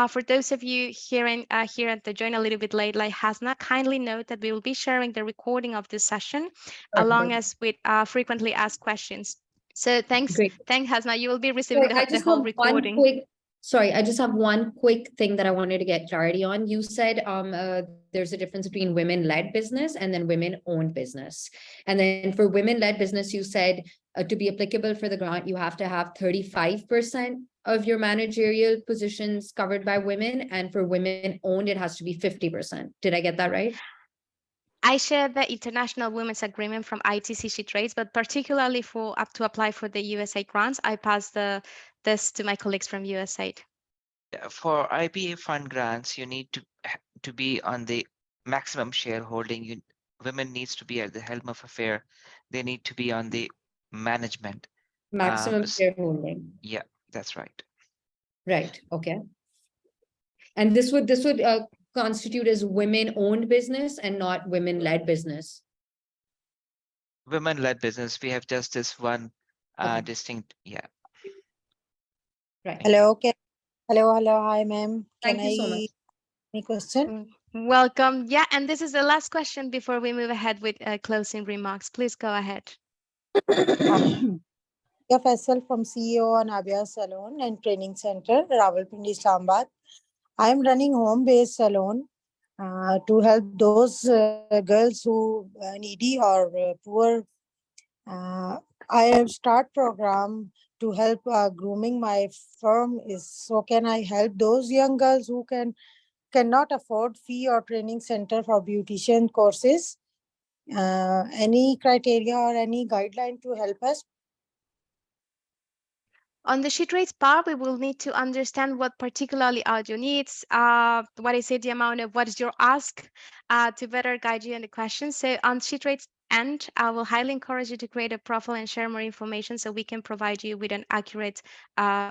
For those of you hearing here at the join a little bit late, like Hasna, kindly note that we will be sharing the recording of this session, along as with frequently asked questions. So thanks, Hasna. You will be receiving the whole recording. Sorry, I just have one quick thing that I wanted to get clarity on. You said there's a difference between women-led business and then women-owned business. And then for women-led business, you said to be applicable for the grant, you have to have 35% of your managerial positions covered by women. And for women-owned, it has to be 50%. Did I get that right? I share the International Women's Agreement from ITC SheTrades, but particularly for to apply for the USAID grants, I pass this to my colleagues from USAID. For IPA fund grants, you need to be on the maximum shareholding. Women needs to be at the helm of affair. They need to be on the management. Maximum shareholding. Yeah, that's right. Right. Okay. And this would constitute as women-owned business and not women-led business. Women-led business. We have just this one distinct. Yeah. Right. Hello. Okay. Hello. Hi, ma'am. Thank you so much. Any question? Welcome. Yeah, and this is the last question before we move ahead with closing remarks. Please go ahead. Faisal from CEO on Abia Salon and Training Center, Rawalpindi, Islamabad. I am running home-based salon to help those girls who needy or poor. I have start program to help grooming. My firm is so can I help those young girls who cannot afford fee or training center for beautician courses? Any criteria or any guideline to help us? On the SheTrades part, we will need to understand what particularly are your needs, what is the amount of what is your ask to better guide you in the question. So on SheTrades end, I will highly encourage you to create a profile and share more information so we can provide you with an accurate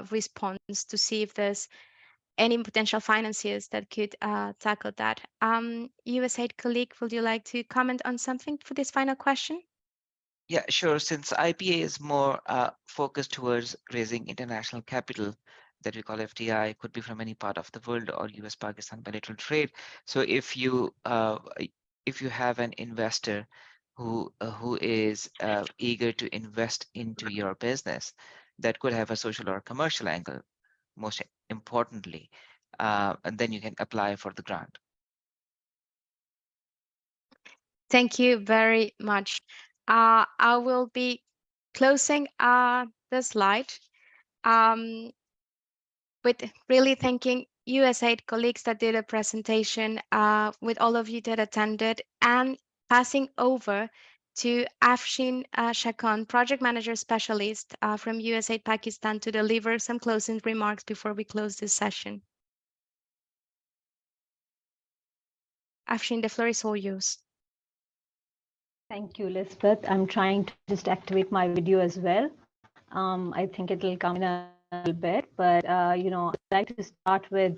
response to see if there's any potential financiers that could tackle that. USAID colleague, would you like to comment on something for this final question? Yeah, sure. Since IPA is more focused towards raising international capital that we call FDI, could be from any part of the world or US-Pakistan bilateral trade. So if you have an investor who is eager to invest into your business, that could have a social or commercial angle, most importantly, and then you can apply for the grant. Thank you very much. I will be closing the slide with really thanking USAID colleagues that did a presentation, with all of you that attended, and passing over to Afsheen Shakoor, Project Manager Specialist from USAID Pakistan, to deliver some closing remarks before we close this session. Afsheen, the floor is all yours. Thank you, Elizabeth. I'm trying to just activate my video as well. I think it will come in a little bit, but I'd like to start with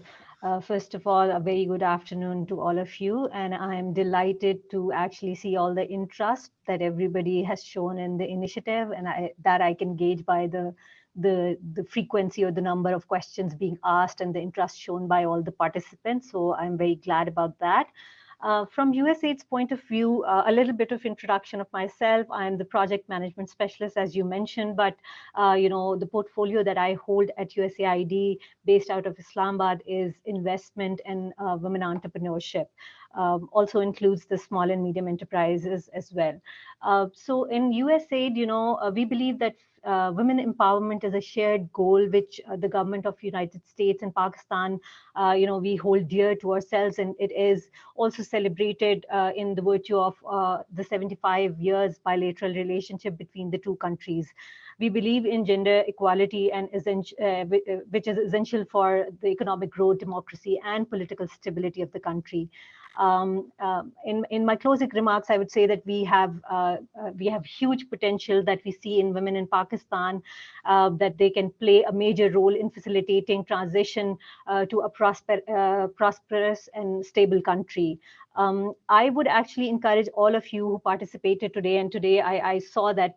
First of all, a very good afternoon to all of you, and I'm delighted to actually see all the interest that everybody has shown in the initiative, and that I can gauge by the frequency or the number of questions being asked and the interest shown by all the participants. So I'm very glad about that. From USAID's point of view, a little bit of introduction of myself. I'm the project management specialist, as you mentioned, but the portfolio that I hold at USAID, based out of Islamabad, is investment and women entrepreneurship. Also includes the small and medium enterprises as well. So in USAID, we believe that women empowerment is a shared goal which the government of United States and Pakistan, we hold dear to ourselves, and it is also celebrated in the virtue of the 75 years bilateral relationship between the two countries. We believe in gender equality and which is essential for the economic growth, democracy, and political stability of the country. In my closing remarks, I would say that we have huge potential that we see in women in Pakistan, that they can play a major role in facilitating transition to a prosperous and stable country. I would actually encourage all of you who participated today, and today I saw that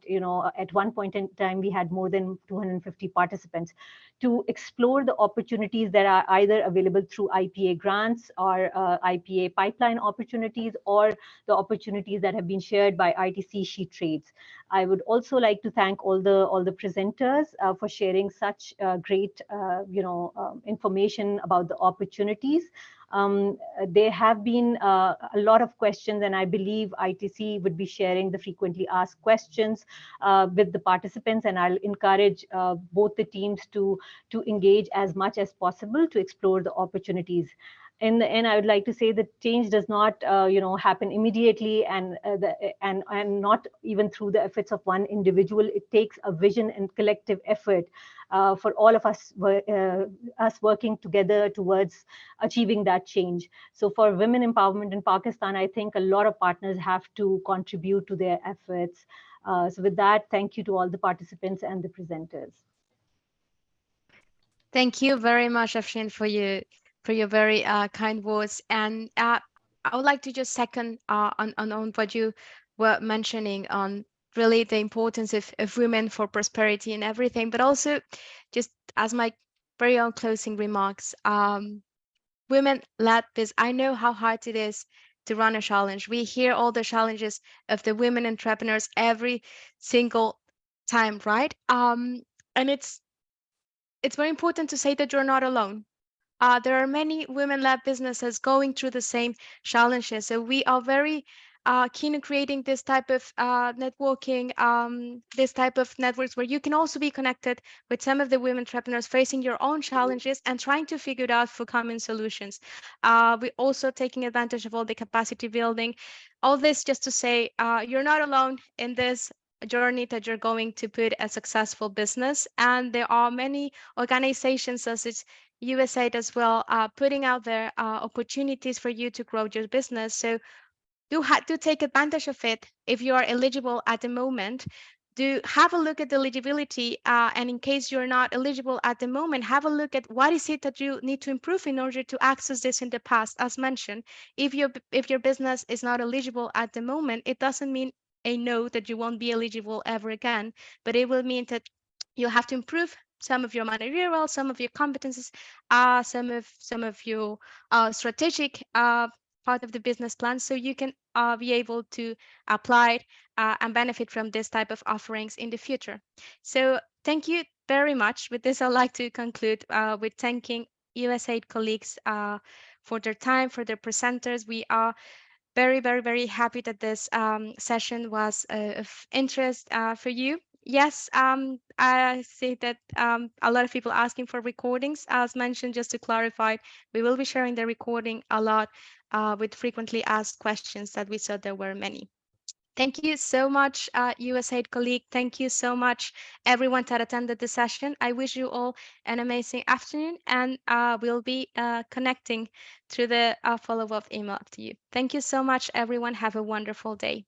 at one point in time we had more than 250 participants, to explore the opportunities that are either available through IPA grants or IPA pipeline opportunities, or the opportunities that have been shared by ITC SheTrades. I would also like to thank all the presenters for sharing such great information about the opportunities. There have been a lot of questions, and I believe ITC would be sharing the frequently asked questions with the participants, and I'll encourage both the teams to engage as much as possible to explore the opportunities. In the end, I would like to say that change does not, happen immediately, and not even through the efforts of one individual. It takes a vision and collective effort for all of us working together towards achieving that change. So for women empowerment in Pakistan, I think a lot of partners have to contribute to their efforts. So with that, thank you to all the participants and the presenters. Thank you very much, Afsheen, for your very kind words. And I would like to just second on what you were mentioning on really the importance of women for prosperity and everything, but also just as my very own closing remarks, women-led business. I know how hard it is to run a challenge. We hear all the challenges of the women entrepreneurs every single time, right? And it's very important to say that you're not alone. There are many women-led businesses going through the same challenges. So we are very keen on creating this type of networking, this type of networks where you can also be connected with some of the women entrepreneurs facing your own challenges and trying to figure it out for common solutions. We're also taking advantage of all the capacity building. All this just to say you're not alone in this journey that you're going to put a successful business. And there are many organizations such as USAID as well, putting out there opportunities for you to grow your business. So do take advantage of it if you are eligible at the moment. Do have a look at the eligibility, and in case you're not eligible at the moment, have a look at what is it that you need to improve in order to access this in the past. As mentioned, if your business is not eligible at the moment, it doesn't mean a no that you won't be eligible ever again, but it will mean that you have to improve some of your managerial, some of your competencies, some of your strategic part of the business plan, so you can be able to apply and benefit from this type of offerings in the future. So thank you very much. With this, I'd like to conclude with thanking USAID colleagues for their time, for their presenters. We are very, very, very happy that this session was of interest for you. Yes, I see that a lot of people asking for recordings. As mentioned, just to clarify, we will be sharing the recording a lot with frequently asked questions that we saw there were many. Thank you so much, USAID colleague. Thank you so much, everyone that attended the session. I wish you all an amazing afternoon, and we'll be connecting through the follow-up email to you. Thank you so much, everyone. Have a wonderful day.